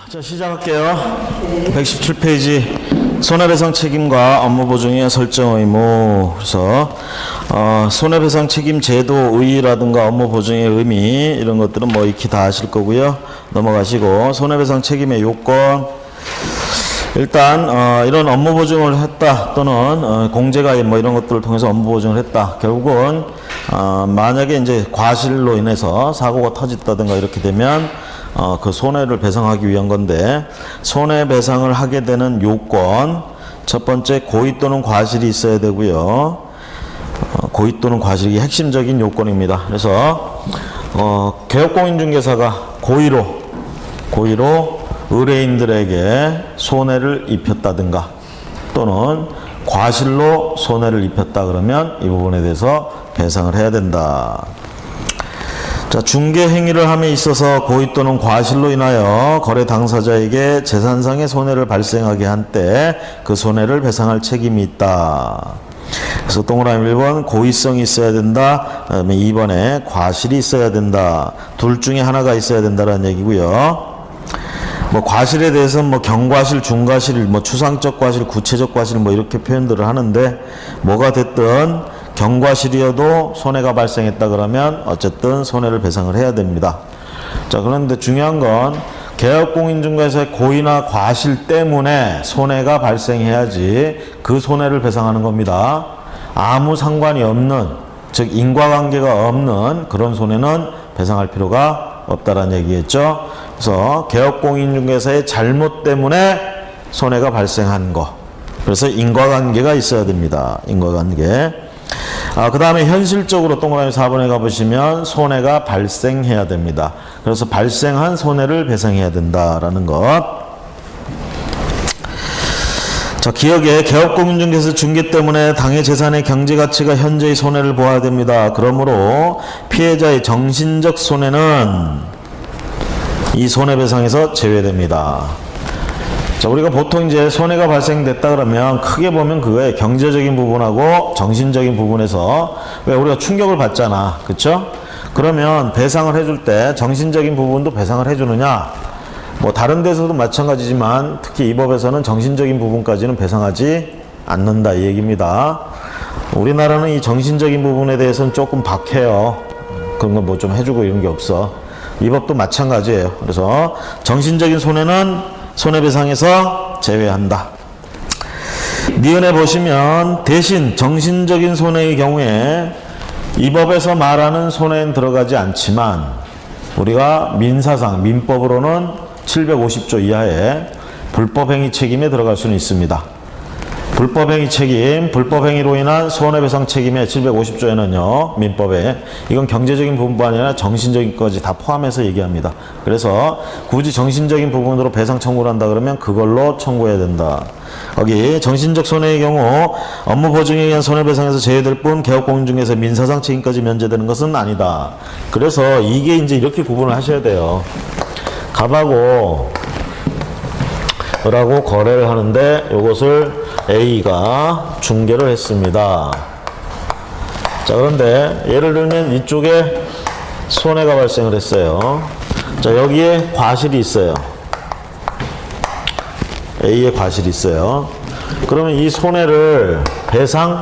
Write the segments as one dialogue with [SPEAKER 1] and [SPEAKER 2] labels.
[SPEAKER 1] 자, 시작할게요. 117페이지 손해배상 책임과 업무보증의 설정 의무. 그래서 손해배상 책임 제도 의의라든가 업무보증의 의미 이런 것들은 뭐 익히 다 아실 거고요. 넘어가시고 손해배상 책임의 요건. 일단 이런 업무보증을 했다 또는 공제가입 뭐 이런 것들을 통해서 업무보증을 했다. 결국은 만약에 이제 과실로 인해서 사고가 터졌다든가 이렇게 되면 그 손해를 배상하기 위한 건데, 손해배상을 하게 되는 요건 첫 번째 고의 또는 과실이 있어야 되고요. 고의 또는 과실이 핵심적인 요건입니다. 그래서 개업공인중개사가 고의로 의뢰인들에게 손해를 입혔다든가 또는 과실로 손해를 입혔다 그러면 이 부분에 대해서 배상을 해야 된다. 자, 중개 행위를 함에 있어서 고의 또는 과실로 인하여 거래 당사자에게 재산상의 손해를 발생하게 한 때 그 손해를 배상할 책임이 있다. 그래서 동그라미 1번 고의성이 있어야 된다. 그다음에 2번에 과실이 있어야 된다. 둘 중에 하나가 있어야 된다라는 얘기고요. 뭐 과실에 대해서는 뭐 경과실, 중과실, 뭐 추상적 과실, 구체적 과실 뭐 이렇게 표현들을 하는데, 뭐가 됐든 경과실이어도 손해가 발생했다 그러면 어쨌든 손해를 배상을 해야 됩니다. 자, 그런데 중요한 건 개업공인중개사의 고의나 과실 때문에 손해가 발생해야지 그 손해를 배상하는 겁니다. 아무 상관이 없는, 즉 인과관계가 없는 그런 손해는 배상할 필요가 없다라는 얘기겠죠. 그래서 개업공인중개사의 잘못 때문에 손해가 발생한 거, 그래서 인과관계가 있어야 됩니다. 인과관계. 그 다음에 현실적으로 동그라미 4번에 가보시면 손해가 발생해야 됩니다. 그래서 발생한 손해를 배상해야 된다라는 것. 자, 기억에 개업공인중개사 중개 때문에 당해 재산의 경제가치가 현재의 손해를 보아야 됩니다. 그러므로 피해자의 정신적 손해는 이 손해배상에서 제외됩니다. 자, 우리가 보통 이제 손해가 발생됐다 그러면 크게 보면 그거에 경제적인 부분하고 정신적인 부분에서 왜 우리가 충격을 받잖아. 그쵸? 그러면 배상을 해줄 때 정신적인 부분도 배상을 해주느냐? 뭐 다른 데서도 마찬가지지만 특히 이 법에서는 정신적인 부분까지는 배상하지 않는다 이 얘기입니다. 우리나라는 이 정신적인 부분에 대해서는 조금 박해요. 그런 거 뭐 좀 해주고 이런 게 없어. 이 법도 마찬가지예요. 그래서 정신적인 손해는 손해배상에서 제외한다. 니은에 보시면 대신 정신적인 손해의 경우에 이 법에서 말하는 손해는 들어가지 않지만 우리가 민사상, 민법으로는 750조 이하의 불법행위 책임에 들어갈 수는 있습니다. 불법행위 책임, 불법행위로 인한 손해배상 책임의 750조에는요, 민법에 이건 경제적인 부분뿐 아니라 정신적인 것까지 다 포함해서 얘기합니다. 그래서 굳이 정신적인 부분으로 배상 청구를 한다 그러면 그걸로 청구해야 된다. 여기 정신적 손해의 경우 업무 보증에 의한 손해배상에서 제외될 뿐 개업공인중개사 민사상 책임까지 면제되는 것은 아니다. 그래서 이게 이제 이렇게 구분을 하셔야 돼요. 갑하고 을하고 거래를 하는데 이것을 A가 중개를 했습니다. 자, 그런데 예를 들면 이쪽에 손해가 발생을 했어요. 자, 여기에 과실이 있어요. A에 과실이 있어요. 그러면 이 손해를 배상해야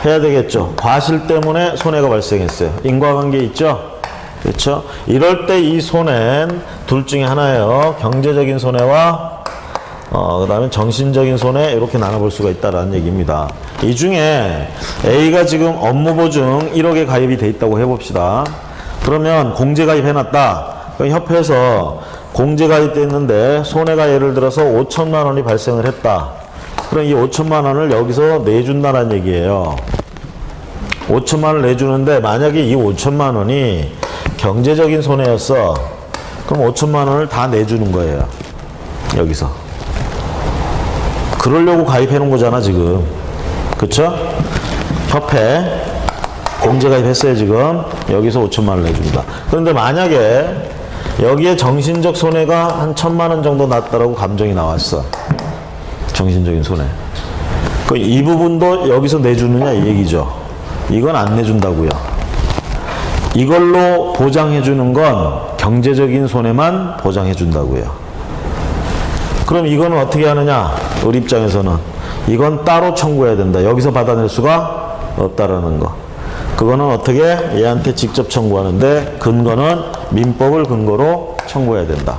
[SPEAKER 1] 되겠죠. 과실 때문에 손해가 발생했어요. 인과관계 있죠? 그렇죠? 이럴 때 이 손해는 둘 중에 하나예요. 경제적인 손해와 그 다음에 정신적인 손해, 이렇게 나눠볼 수가 있다라는 얘기입니다. 이 중에 A가 지금 업무보증 1억에 가입이 돼 있다고 해봅시다. 그러면 공제가입 해놨다. 그럼 협회에서 공제가입돼 있는데 손해가 예를 들어서 5천만 원이 발생을 했다. 그럼 이 5천만 원을 여기서 내준다는 얘기예요. 5천만 원을 내주는데 만약에 이 5천만 원이 경제적인 손해였어. 그럼 5천만 원을 다 내주는 거예요. 여기서. 그러려고 가입해 놓은 거잖아 지금. 그쵸? 협회 공제가입했어요 지금. 여기서 5천만 원을 내줍니다. 그런데 만약에 여기에 정신적 손해가 한 1,000만 원 정도 났다라고 감정이 나왔어. 정신적인 손해. 그 이 부분도 여기서 내주느냐 이 얘기죠. 이건 안 내준다고요. 이걸로 보장해 주는 건 경제적인 손해만 보장해 준다고요. 그럼 이거는 어떻게 하느냐? 우리 입장에서는 이건 따로 청구해야 된다. 여기서 받아낼 수가 없다라는 거. 그거는 어떻게? 얘한테 직접 청구하는데 근거는 민법을 근거로 청구해야 된다.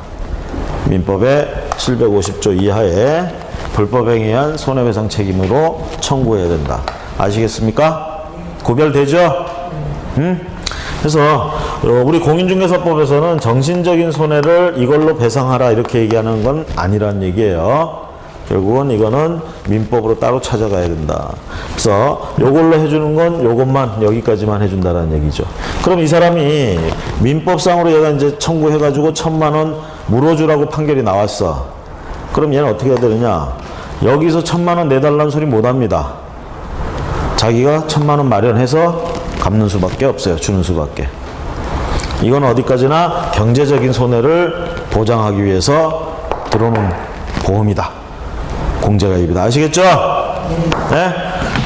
[SPEAKER 1] 민법의 750조 이하의 불법행위에 의한 손해배상 책임으로 청구해야 된다. 아시겠습니까? 구별되죠? 그래서 우리 공인중개사법에서는 정신적인 손해를 이걸로 배상하라 이렇게 얘기하는 건 아니란 얘기예요. 결국은 이거는 민법으로 따로 찾아가야 된다. 그래서 요걸로 해주는 건 요것만 여기까지만 해준다는 얘기죠. 그럼 이 사람이 민법상으로 얘가 이제 청구해가지고 1,000만 원 물어주라고 판결이 나왔어. 그럼 얘는 어떻게 해야 되느냐? 여기서 1,000만 원 내달라는 소리 못 합니다. 자기가 1,000만 원 마련해서 갚는 수밖에 없어요. 주는 수밖에. 이건 어디까지나 경제적인 손해를 보장하기 위해서 들어오는 보험이다. 공제가입이다. 아시겠죠? 네?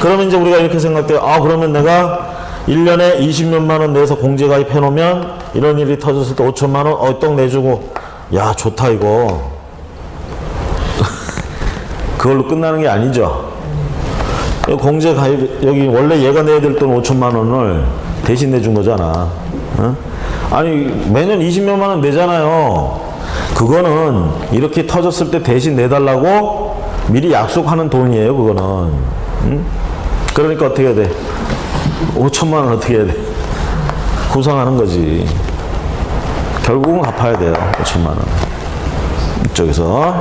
[SPEAKER 1] 그러면 이제 우리가 이렇게 생각돼요. 아, 그러면 내가 1년에 20몇만 원 내서 공제가입 해놓으면 이런 일이 터졌을 때 5천만 원 떡 내주고 야, 좋다 이거. 그걸로 끝나는 게 아니죠. 공제가입, 여기 원래 얘가 내야 될 돈 5천만 원을 대신 내준 거잖아. 어? 아니, 매년 20몇만 원 내잖아요. 그거는 이렇게 터졌을 때 대신 내달라고 미리 약속하는 돈이에요, 그거는. 응? 그러니까 어떻게 해야 돼? 5천만 원 어떻게 해야 돼? 구상하는 거지. 결국은 갚아야 돼요, 5천만 원. 이쪽에서.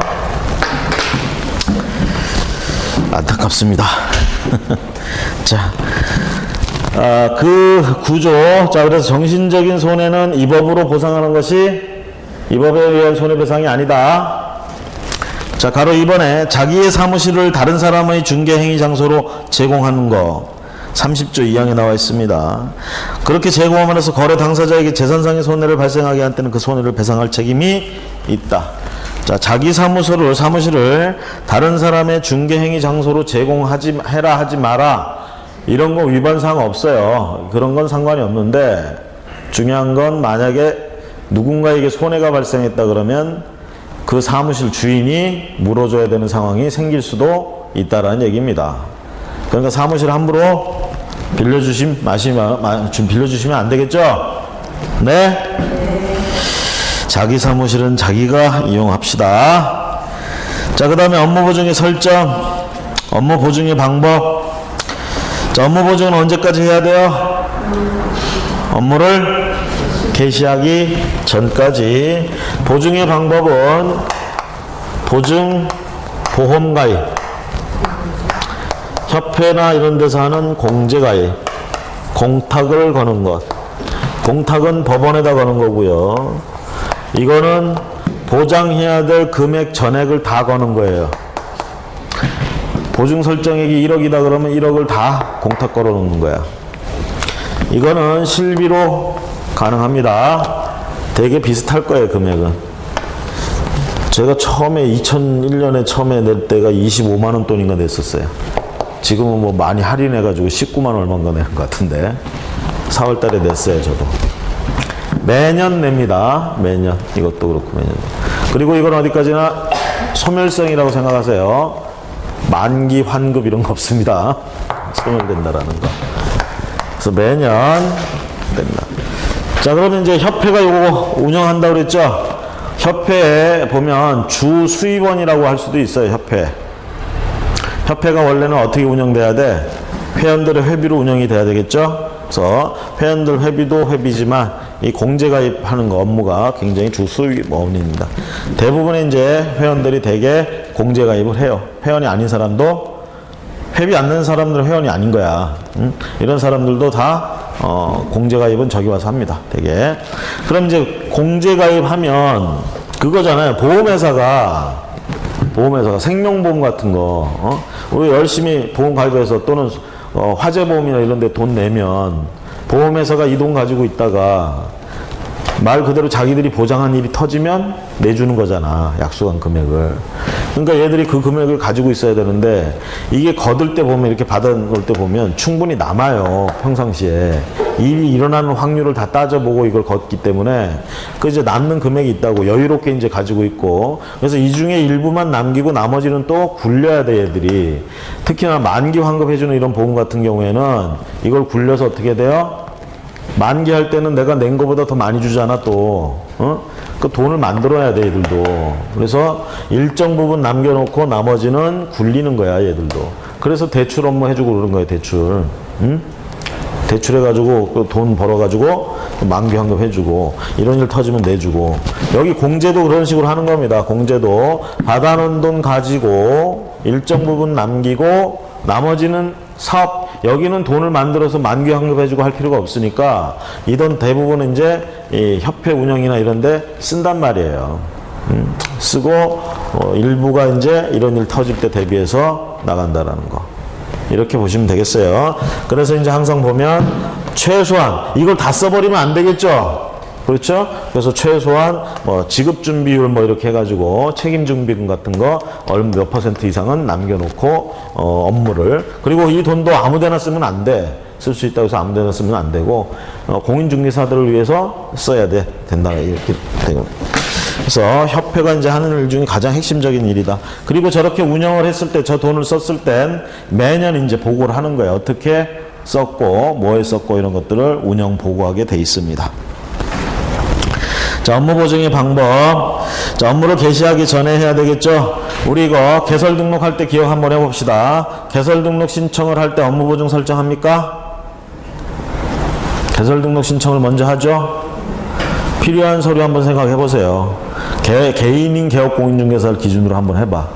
[SPEAKER 1] 안타깝습니다. 자, 그 구조. 자, 그래서 정신적인 손해는 이 법으로 보상하는 것이 이 법에 의한 손해배상이 아니다. 자, 가로 2번에 자기의 사무실을 다른 사람의 중개행위 장소로 제공하는 거 30조 2항에 나와 있습니다. 그렇게 제공함으로써 거래 당사자에게 재산상의 손해를 발생하게 한 때는 그 손해를 배상할 책임이 있다. 자, 자기 사무실을 다른 사람의 중개행위 장소로 제공해라 하지 마라 이런 거 위반사항 없어요. 그런 건 상관이 없는데 중요한 건 만약에 누군가에게 손해가 발생했다 그러면 그 사무실 주인이 물어줘야 되는 상황이 생길 수도 있다라는 얘기입니다. 그러니까 사무실 함부로 빌려주시면 안 되겠죠? 네? 자기 사무실은 자기가 이용합시다. 자, 그 다음에 업무 보증의 설정, 업무 보증의 방법. 자, 업무 보증은 언제까지 해야 돼요? 업무를 개시하기 전까지. 보증의 방법은 보증 보험가입, 협회나 이런 데서 하는 공제가입, 공탁을 거는 것. 공탁은 법원에다 거는 거고요. 이거는 보장해야 될 금액 전액을 다 거는 거예요. 보증 설정액이 1억이다 그러면 1억을 다 공탁 걸어 놓는 거야. 이거는 실비로 가능합니다. 되게 비슷할 거예요, 금액은. 제가 처음에 2001년에 처음에 낼 때가 25만 원 돈인가 냈었어요. 지금은 뭐 많이 할인해가지고 19만 원 얼마인가 내는 것 같은데 4월 달에 냈어요, 저도. 매년 냅니다. 매년. 이것도 그렇고 매년. 그리고 이건 어디까지나 소멸성이라고 생각하세요. 만기 환급 이런 거 없습니다. 소멸된다라는 거. 그래서 매년 된다. 자, 그러면 이제 협회가 이거 운영한다고 그랬죠? 협회에 보면 주 수입원이라고 할 수도 있어요, 협회. 협회가 원래는 어떻게 운영돼야 돼? 회원들의 회비로 운영이 돼야 되겠죠? 그래서 회원들 회비도 회비지만 이 공제가입하는 거 업무가 굉장히 주 수입원입니다. 대부분의 이제 회원들이 대개 공제가입을 해요. 회원이 아닌 사람도, 회비 안 내는 사람들은 회원이 아닌 거야. 이런 사람들도 다 공제가입은 저기 와서 합니다. 되게. 그럼 이제 공제가입하면 그거잖아요. 보험회사가 생명보험 같은 거, 우리 열심히 보험 가입해서 또는 화재보험이나 이런 데 돈 내면 보험회사가 이 돈 가지고 있다가 말 그대로 자기들이 보장한 일이 터지면 내주는 거잖아. 약속한 금액을. 그러니까 얘들이 그 금액을 가지고 있어야 되는데 이게 거둘 때 보면 이렇게 받아놓을 때 보면 충분히 남아요. 평상시에. 일이 일어나는 확률을 다 따져보고 이걸 걷기 때문에 그 이제 남는 금액이 있다고 여유롭게 이제 가지고 있고, 그래서 이 중에 일부만 남기고 나머지는 또 굴려야 돼 얘들이. 특히나 만기 환급해주는 이런 보험 같은 경우에는 이걸 굴려서 어떻게 돼요? 만기할 때는 내가 낸 거보다 더 많이 주잖아 또. 그 돈을 만들어야 돼 얘들도. 그래서 일정 부분 남겨놓고 나머지는 굴리는 거야 얘들도. 그래서 대출 업무 해주고 그러는 거야 대출. 대출해가지고 그 돈 벌어가지고 만기 환급 해주고 이런 일 터지면 내주고. 여기 공제도 그런 식으로 하는 겁니다. 공제도 받아놓은 돈 가지고 일정 부분 남기고 나머지는 사업, 여기는 돈을 만들어서 만기 환급해주고 할 필요가 없으니까 이 돈 대부분은 이제 이 협회 운영이나 이런 데 쓴단 말이에요. 쓰고 일부가 이제 이런 일 터질 때 대비해서 나간다라는 거. 이렇게 보시면 되겠어요. 그래서 이제 항상 보면 최소한 이걸 다 써버리면 안 되겠죠. 그렇죠? 그래서 최소한 뭐 지급 준비율 뭐 이렇게 해가지고 책임 준비금 같은 거 몇 % 이상은 남겨놓고 업무를, 그리고 이 돈도 아무데나 쓰면 안 돼. 쓸 수 있다고 해서 아무데나 쓰면 안 되고 공인중개사들을 위해서 써야 된다 이렇게 되고. 그래서 협회가 이제 하는 일 중에 가장 핵심적인 일이다. 그리고 저렇게 운영을 했을 때, 저 돈을 썼을 땐 매년 이제 보고를 하는 거예요. 어떻게 썼고 뭐에 썼고 이런 것들을 운영 보고하게 돼 있습니다. 자, 업무 보증의 방법. 자, 업무를 개시하기 전에 해야 되겠죠. 우리 이거 개설 등록할 때 기억 한번 해봅시다. 개설 등록 신청을 할 때 업무 보증 설정합니까? 개설 등록 신청을 먼저 하죠. 필요한 서류 한번 생각해 보세요. 개인인 개업공인중개사를 기준으로 한번 해봐.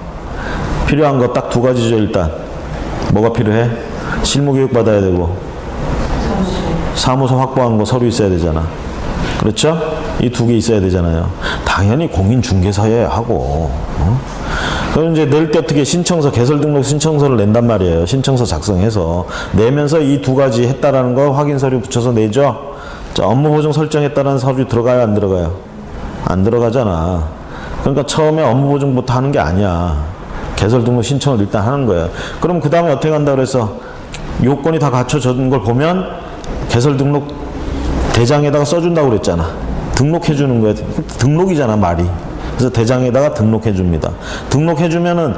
[SPEAKER 1] 필요한 거 딱 두 가지죠. 일단 뭐가 필요해? 실무교육 받아야 되고 사무소 확보한 거 서류 있어야 되잖아. 그렇죠? 이 두 개 있어야 되잖아요. 당연히 공인중개사에 하고. 그럼 이제 낼 때 어떻게 신청서, 개설 등록 신청서를 낸단 말이에요. 신청서 작성해서 내면서 이 두 가지 했다라는 거 확인 서류 붙여서 내죠. 자, 업무 보증 설정했다는 서류 들어가요, 안 들어가요? 안 들어가잖아. 그러니까 처음에 업무 보증부터 하는 게 아니야. 개설 등록 신청을 일단 하는 거예요. 그럼 그 다음에 어떻게 한다 그래서 요건이 다 갖춰진 걸 보면 개설 등록 대장에다가 써준다고 그랬잖아. 등록해 주는 거야. 등록이잖아 말이. 그래서 대장에다가 등록해 줍니다. 등록해 주면은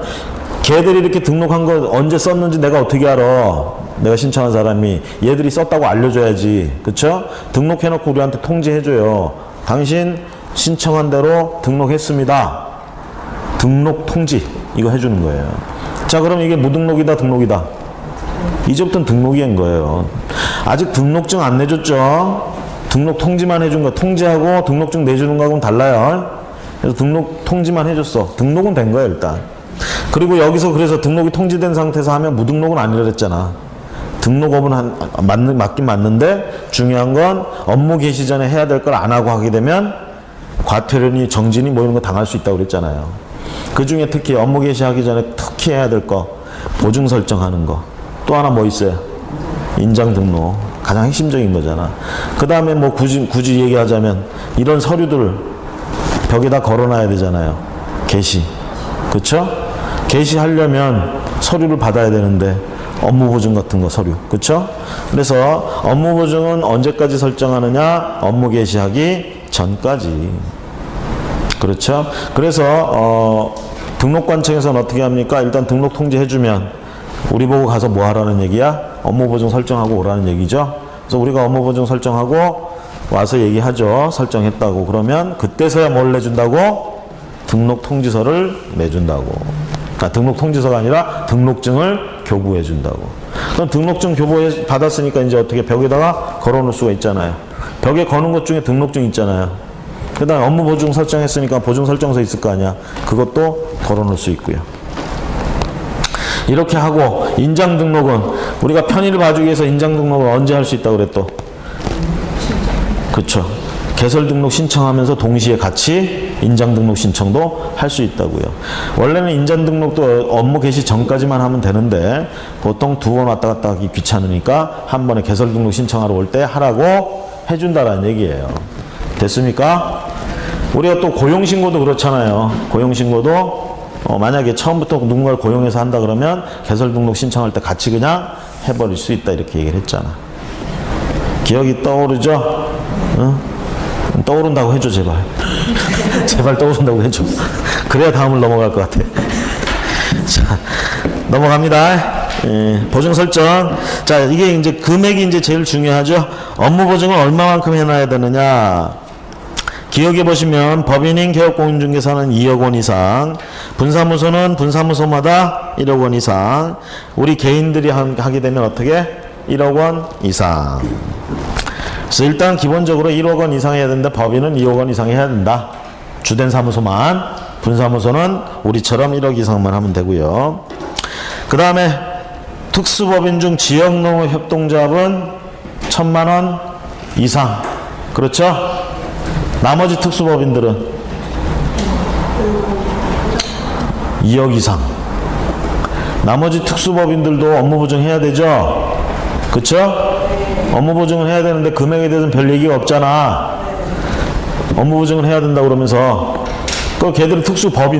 [SPEAKER 1] 걔들이 이렇게 등록한 거 언제 썼는지 내가 어떻게 알아? 내가 신청한 사람이. 얘들이 썼다고 알려줘야지. 그쵸? 등록해놓고 우리한테 통지해줘요. 당신 신청한 대로 등록했습니다. 등록 통지. 이거 해주는 거예요. 자, 그럼 이게 무등록이다 등록이다? 이제부터는 등록인 거예요. 아직 등록증 안 내줬죠? 등록 통지만 해준 거. 통지하고 등록증 내주는 거하고는 달라요. 그래서 등록 통지만 해줬어. 등록은 된 거야 일단. 그리고 여기서 그래서 등록이 통지된 상태에서 하면 무등록은 아니라 그랬잖아. 등록업은 맞긴 맞는데 중요한 건 업무 개시 전에 해야 될 걸 안 하고 하게 되면 과태료니 정진이 뭐 이런 거 당할 수 있다고 그랬잖아요. 그 중에 특히 업무 개시하기 전에 특히 해야 될 거 보증 설정하는 거. 또 하나 뭐 있어요? 인장 등록. 가장 핵심적인 거잖아. 그 다음에 뭐 굳이 얘기하자면 이런 서류들 벽에다 걸어놔야 되잖아요. 개시. 그쵸? 개시하려면 서류를 받아야 되는데 업무 보증 같은 거 서류. 그쵸? 그래서 업무 보증은 언제까지 설정하느냐? 업무 개시하기 전까지. 그렇죠? 그래서 등록관청에서는 어떻게 합니까? 일단 등록 통지해주면 우리 보고 가서 뭐 하라는 얘기야? 업무 보증 설정하고 오라는 얘기죠. 그래서 우리가 업무 보증 설정하고 와서 얘기하죠. 설정했다고. 그러면 그때서야 뭘 내준다고? 등록 통지서를 내준다고. 그러니까 등록 통지서가 아니라 등록증을 교부해 준다고. 그럼 등록증 교부해 받았으니까 이제 어떻게 벽에다가 걸어 놓을 수가 있잖아요. 벽에 거는 것 중에 등록증 있잖아요. 그 다음에 업무 보증 설정했으니까 보증 설정서 있을 거 아니야. 그것도 걸어 놓을 수 있고요. 이렇게 하고 인장 등록은 우리가 편의를 봐주기 위해서 인장 등록을 언제 할 수 있다고 그랬또? 그쵸. 개설 등록 신청하면서 동시에 같이 인장 등록 신청도 할 수 있다고요. 원래는 인장 등록도 업무 개시 전까지만 하면 되는데 보통 두 번 왔다 갔다 하기 귀찮으니까 한 번에 개설 등록 신청하러 올 때 하라고 해준다라는 얘기예요. 됐습니까? 우리가 또 고용신고도 그렇잖아요. 고용신고도 만약에 처음부터 누군가를 고용해서 한다 그러면 개설 등록 신청할 때 같이 그냥 해버릴 수 있다 이렇게 얘기를 했잖아. 기억이 떠오르죠? 떠오른다고 해줘 제발. 제발 떠오른다고 해줘. 그래야 다음을 넘어갈 것 같아. 자, 넘어갑니다. 보증 설정. 자, 이게 이제 금액이 이제 제일 중요하죠. 업무 보증을 얼마만큼 해놔야 되느냐. 기억해 보시면 법인인 개업공인중개사는 2억 원 이상, 분사무소는 분사무소마다 1억 원 이상, 우리 개인들이 하게 되면 어떻게? 1억 원 이상. 그래서 일단 기본적으로 1억 원 이상 해야 되는데 법인은 2억 원 이상 해야 된다. 주된 사무소만, 분사무소는 우리처럼 1억 이상만 하면 되고요. 그 다음에 특수법인 중 지역농업협동조합은 1,000만 원 이상. 그렇죠? 나머지 특수법인들은 2억 이상. 나머지 특수법인들도 업무보증 해야 되죠? 그쵸? 업무보증을 해야 되는데 금액에 대해서는 별 얘기가 없잖아. 업무보증을 해야 된다 그러면서 그 걔들은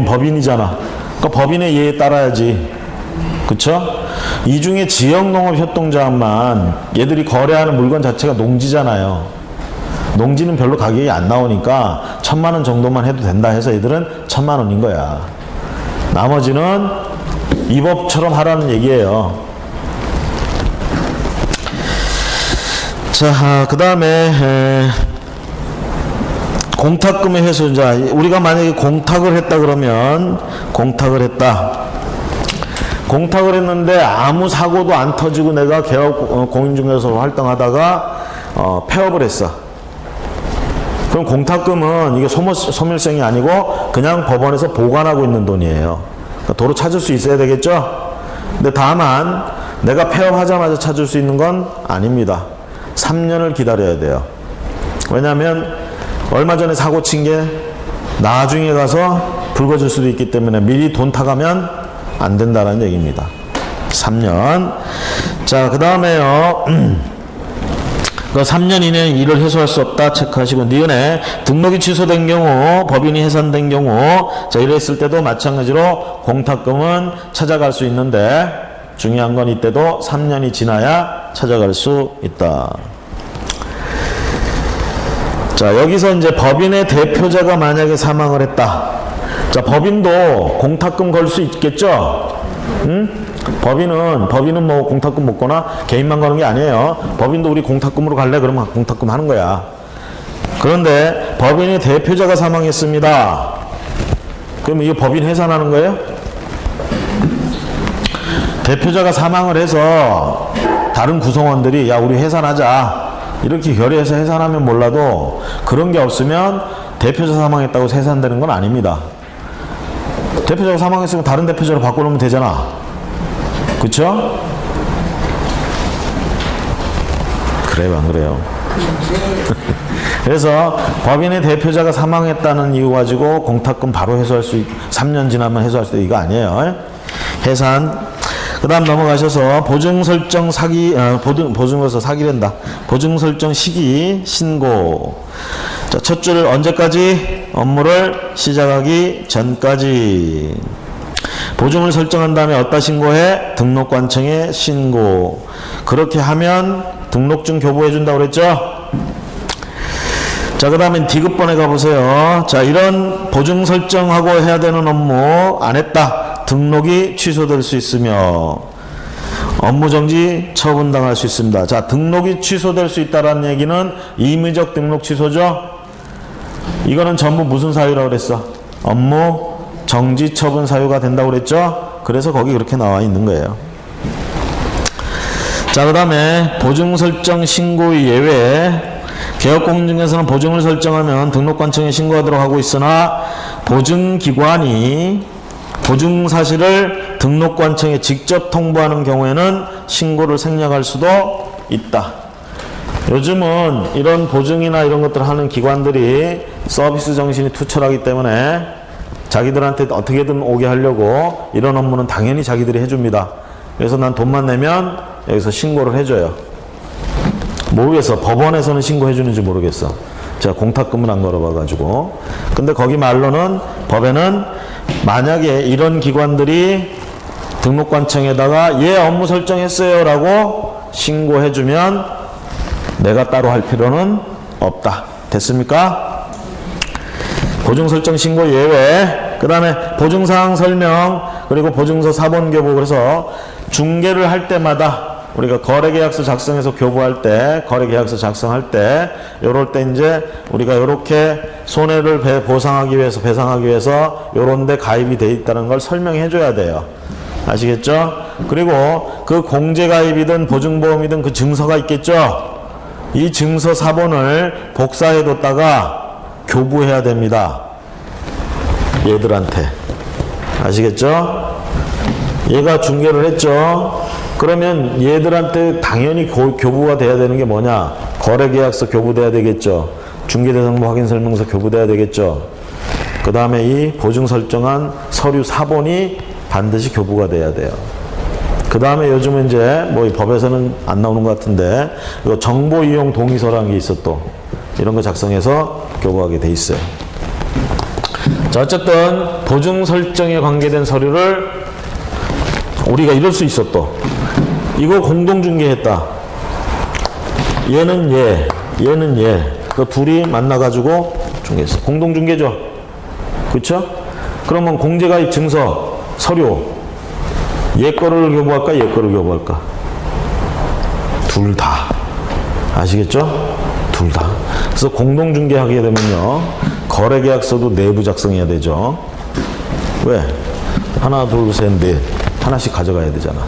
[SPEAKER 1] 법인이잖아. 그 법인의 예에 따라야지. 그쵸? 이 중에 지역농업협동조합만 얘들이 거래하는 물건 자체가 농지잖아요. 농지는 별로 가격이 안 나오니까 1,000만 원 정도만 해도 된다 해서 얘들은 1,000만 원인 거야. 나머지는 이 법처럼 하라는 얘기예요. 자, 그 다음에 공탁금의 회수. 자, 우리가 만약에 공탁을 했다 그러면 공탁을 했는데 아무 사고도 안 터지고 내가 개업 공인중개사로 활동하다가 폐업을 했어. 그럼 공탁금은 이게 소멸성이 아니고 그냥 법원에서 보관하고 있는 돈이에요. 그러니까 도로 찾을 수 있어야 되겠죠? 근데 다만 내가 폐업하자마자 찾을 수 있는 건 아닙니다. 3년을 기다려야 돼요. 왜냐하면 얼마 전에 사고 친 게 나중에 가서 불거질 수도 있기 때문에 미리 돈 타가면 안 된다는 얘기입니다. 3년. 자, 그 다음에요. 그 3년 이내에 일을 해소할 수 없다 체크하시고, 니은에 등록이 취소된 경우, 법인이 해산된 경우, 자, 이랬을 때도 마찬가지로 공탁금은 찾아갈 수 있는데, 중요한 건 이때도 3년이 지나야 찾아갈 수 있다. 자, 여기서 이제 법인의 대표자가 만약에 사망을 했다. 자, 법인도 공탁금 걸 수 있겠죠? 응? 법인은 뭐 공탁금 못 거나 개인만 거는 게 아니에요. 법인도 우리 공탁금으로 갈래? 그러면 공탁금 하는 거야. 그런데 법인의 대표자가 사망했습니다. 그럼 이거 법인 해산하는 거예요? 대표자가 사망을 해서 다른 구성원들이 야, 우리 해산하자 이렇게 결의해서 해산하면 몰라도 그런 게 없으면 대표자 사망했다고 해산되는 건 아닙니다. 대표자가 사망했으면 다른 대표자로 바꿔놓으면 되잖아. 그쵸? 그래요, 안 그래요? 그래서 법인의 대표자가 사망했다는 이유 가지고 공탁금 바로 해소할 수 3년 지나면 해소할 수 있다, 이거 아니에요. 해산. 그 다음 넘어가셔서 보증 설정 보증서서 사기랜다. 보증 설정 시기 신고. 자, 첫 줄 언제까지? 업무를 시작하기 전까지. 보증을 설정한 다음에 어디다 신고해? 등록관청에 신고. 그렇게 하면 등록증 교부해 준다고 그랬죠? 자, 그 다음에 디귿번에 가보세요. 자, 이런 보증 설정하고 해야 되는 업무 안 했다. 등록이 취소될 수 있으며 업무정지 처분당할 수 있습니다. 자, 등록이 취소될 수 있다는 얘기는 임의적 등록 취소죠. 이거는 전부 무슨 사유라고 그랬어? 업무 정지 처분 사유가 된다고 그랬죠. 그래서 거기 그렇게 나와 있는 거예요. 자, 그 다음에 보증 설정 신고의 예외. 개업공인중개사는 보증을 설정하면 등록관청에 신고하도록 하고 있으나 보증기관이 보증 사실을 등록관청에 직접 통보하는 경우에는 신고를 생략할 수도 있다. 요즘은 이런 보증이나 이런 것들을 하는 기관들이 서비스 정신이 투철하기 때문에 자기들한테 어떻게든 오게 하려고 이런 업무는 당연히 자기들이 해줍니다. 그래서 난 돈만 내면 여기서 신고를 해줘요. 모르겠어. 법원에서는 신고해주는지 모르겠어. 제가 공탁금은 안 걸어봐가지고. 근데 거기 말로는 법에는 만약에 이런 기관들이 등록관청에다가 업무 설정했어요 라고 신고해주면 내가 따로 할 필요는 없다. 됐습니까? 보증 설정 신고 예외, 그 다음에 보증사항 설명, 그리고 보증서 사본 교부. 그래서 중개를 할 때마다 우리가 거래계약서 작성해서 교부할 때, 거래계약서 작성할 때, 요럴 때 이제 우리가 요렇게 손해를 보상하기 위해서, 배상하기 위해서 요런 데 가입이 돼 있다는 걸 설명해 줘야 돼요. 아시겠죠? 그리고 그 공제가입이든 보증보험이든 그 증서가 있겠죠? 이 증서 사본을 복사해 뒀다가 교부해야 됩니다. 얘들한테. 아시겠죠? 얘가 중개를 했죠? 그러면 얘들한테 당연히 교부가 돼야 되는 게 뭐냐? 거래계약서 교부돼야 되겠죠? 중개대상부 확인설명서 교부돼야 되겠죠? 그 다음에 이 보증 설정한 서류 사본이 반드시 교부가 돼야 돼요. 그 다음에 요즘은 이제 뭐 법에서는 안 나오는 것 같은데 이거 정보 이용 동의서라는 게 있어. 또 이런 거 작성해서 교부하게 돼 있어요. 자, 어쨌든 보증 설정에 관계된 서류를 우리가 이럴 수 있어. 또 이거 공동중개했다. 얘는 얘, 얘는 얘. 그 둘이 만나가지고 중개했어. 공동중개죠. 그쵸? 그러면 공제가입 증서, 서류, 얘 거를 교부할까? 얘 거를 교부할까? 둘 다. 아시겠죠? 둘 다. 그래서 공동중개하게 되면요, 거래계약서도 내부 작성해야 되죠. 왜? 하나, 둘, 셋, 넷. 하나씩 가져가야 되잖아.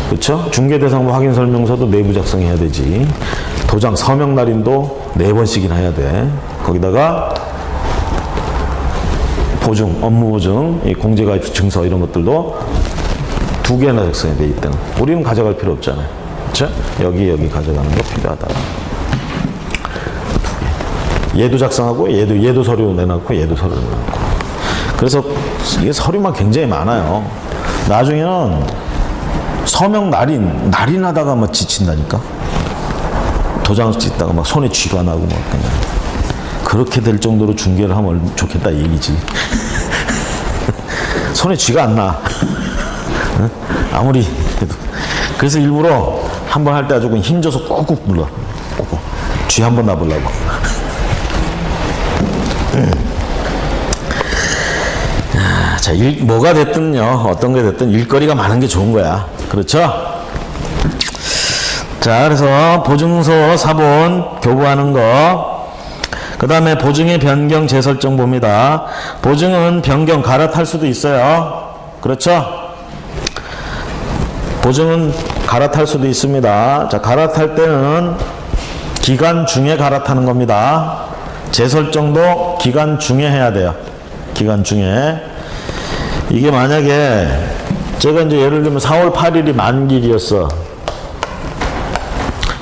[SPEAKER 1] 그쵸? 중개대상부 확인설명서도 내부 작성해야 되지. 도장 서명날인도 4번씩이나 해야 돼. 거기다가 보증, 업무보증, 이 공제가입 증서 이런 것들도 2개나 작성해야 돼. 이때는 우리는 가져갈 필요 없잖아요. 그쵸? 여기 가져가는 거 필요하다. 2개. 얘도 작성하고 얘도 서류 내놓고 얘도 서류 내놓고. 그래서 이게 서류만 굉장히 많아요. 나중에는 서명 날인하다가 막 지친다니까. 도장 찍다가 막 손에 쥐가 나고 막 그냥 그렇게 될 정도로 중개를 하면 좋겠다 이 얘기지. 손에 쥐가 안 나. 아무리 해도. 그래서 일부러 한번 할 때 아주 힘줘서 꾹꾹 눌러. 꾹꾹. 쥐 한번 놔보려고. 자, 뭐가 됐든요, 어떤 게 됐든 일거리가 많은 게 좋은 거야. 그렇죠? 자, 그래서 보증서 사본 교부하는 거, 그 다음에 보증의 변경 재설정 봅니다. 보증은 변경 갈아탈 수도 있어요. 그렇죠? 보증은 갈아탈 수도 있습니다. 자, 갈아탈 때는 기간 중에 갈아타는 겁니다. 재설정도 기간 중에 해야 돼요. 기간 중에. 이게 만약에 제가 이제 예를 들면 4월 8일이 만기일이었어.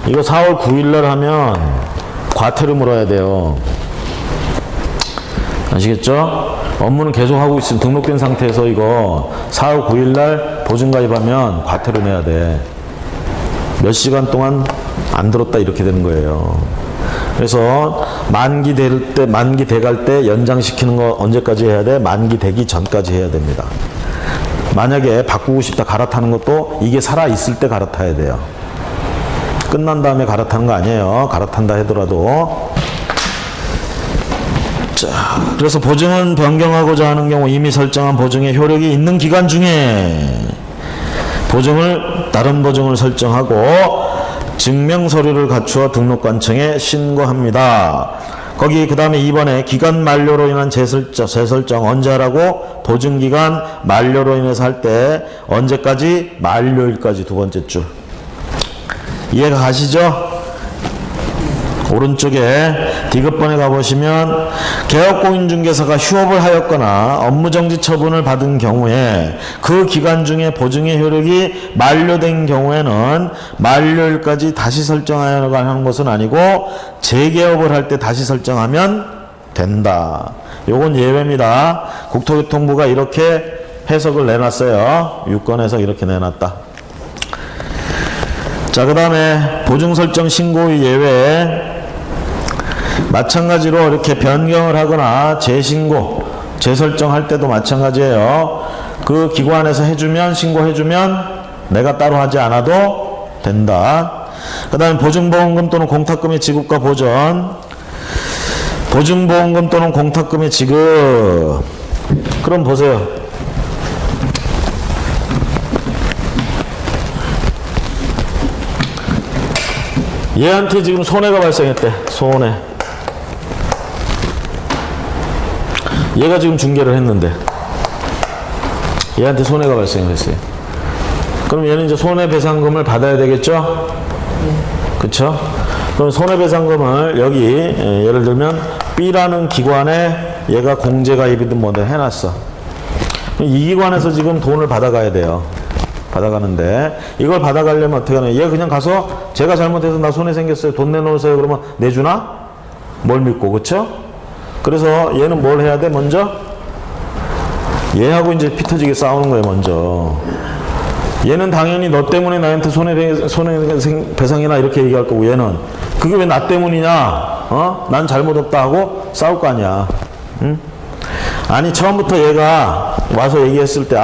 [SPEAKER 1] 이거 4월 9일날 하면 과태료 물어야 돼요. 아시겠죠? 업무는 계속 하고 있으면 등록된 상태에서 이거 4월 9일날 보증가입하면 과태료 내야 돼. 몇 시간 동안 안 들었다 이렇게 되는 거예요. 그래서 만기 돼갈 때 연장시키는 거 언제까지 해야 돼? 만기 되기 전까지 해야 됩니다. 만약에 바꾸고 싶다 갈아타는 것도 이게 살아있을 때 갈아타야 돼요. 끝난 다음에 갈아타는 거 아니에요. 갈아탄다 하더라도. 자, 그래서 보증은 변경하고자 하는 경우 이미 설정한 보증의 효력이 있는 기간 중에 다른 보증을 설정하고 증명서류를 갖추어 등록관청에 신고합니다. 거기 그 다음에 2번에 기간 만료로 인한 재설정 언제 하라고? 보증기간 만료로 인해서 할 때 언제까지? 만료일까지 두 번째 줄. 이해가 가시죠? 오른쪽에 디귿번에 가보시면 개업공인중개사가 휴업을 하였거나 업무정지 처분을 받은 경우에 그 기간 중에 보증의 효력이 만료된 경우에는 만료일까지 다시 설정하여 하는 것은 아니고 재개업을 할 때 다시 설정하면 된다. 요건 예외입니다. 국토교통부가 이렇게 해석을 내놨어요. 유권에서 이렇게 내놨다. 자, 그 다음에 보증설정 신고의 예외. 마찬가지로 이렇게 변경을 하거나 재신고, 재설정할 때도 마찬가지예요. 그 기관에서 해주면, 신고해주면 내가 따로 하지 않아도 된다. 그 다음에 보증보험금 또는 공탁금의 지급과 보전. 보증보험금 또는 공탁금의 지급. 그럼 보세요. 얘한테 지금 손해가 발생했대. 손해. 얘가 지금 중개를 했는데 얘한테 손해가 발생했어요. 그럼 얘는 이제 손해배상금을 받아야 되겠죠? 그쵸? 그럼 손해배상금을 여기 예를 들면 B라는 기관에 얘가 공제가입이든 뭐든 해놨어. 이 기관에서 지금 돈을 받아가야 돼요. 받아가는데 이걸 받아가려면 어떻게 하냐. 얘 그냥 가서 제가 잘못해서 나 손해 생겼어요. 돈 내놓으세요. 그러면 내주나? 뭘 믿고. 그쵸? 그래서 얘는 뭘 해야 돼? 먼저 얘하고 이제 피 터지게 싸우는 거예요. 먼저 얘는 당연히 너 때문에 나한테 손해배상이나 이렇게 얘기할 거고, 얘는 그게 왜 나 때문이냐, 난 잘못 없다 하고 싸울 거 아니야. 응? 아니 처음부터 얘가 와서 얘기했을 때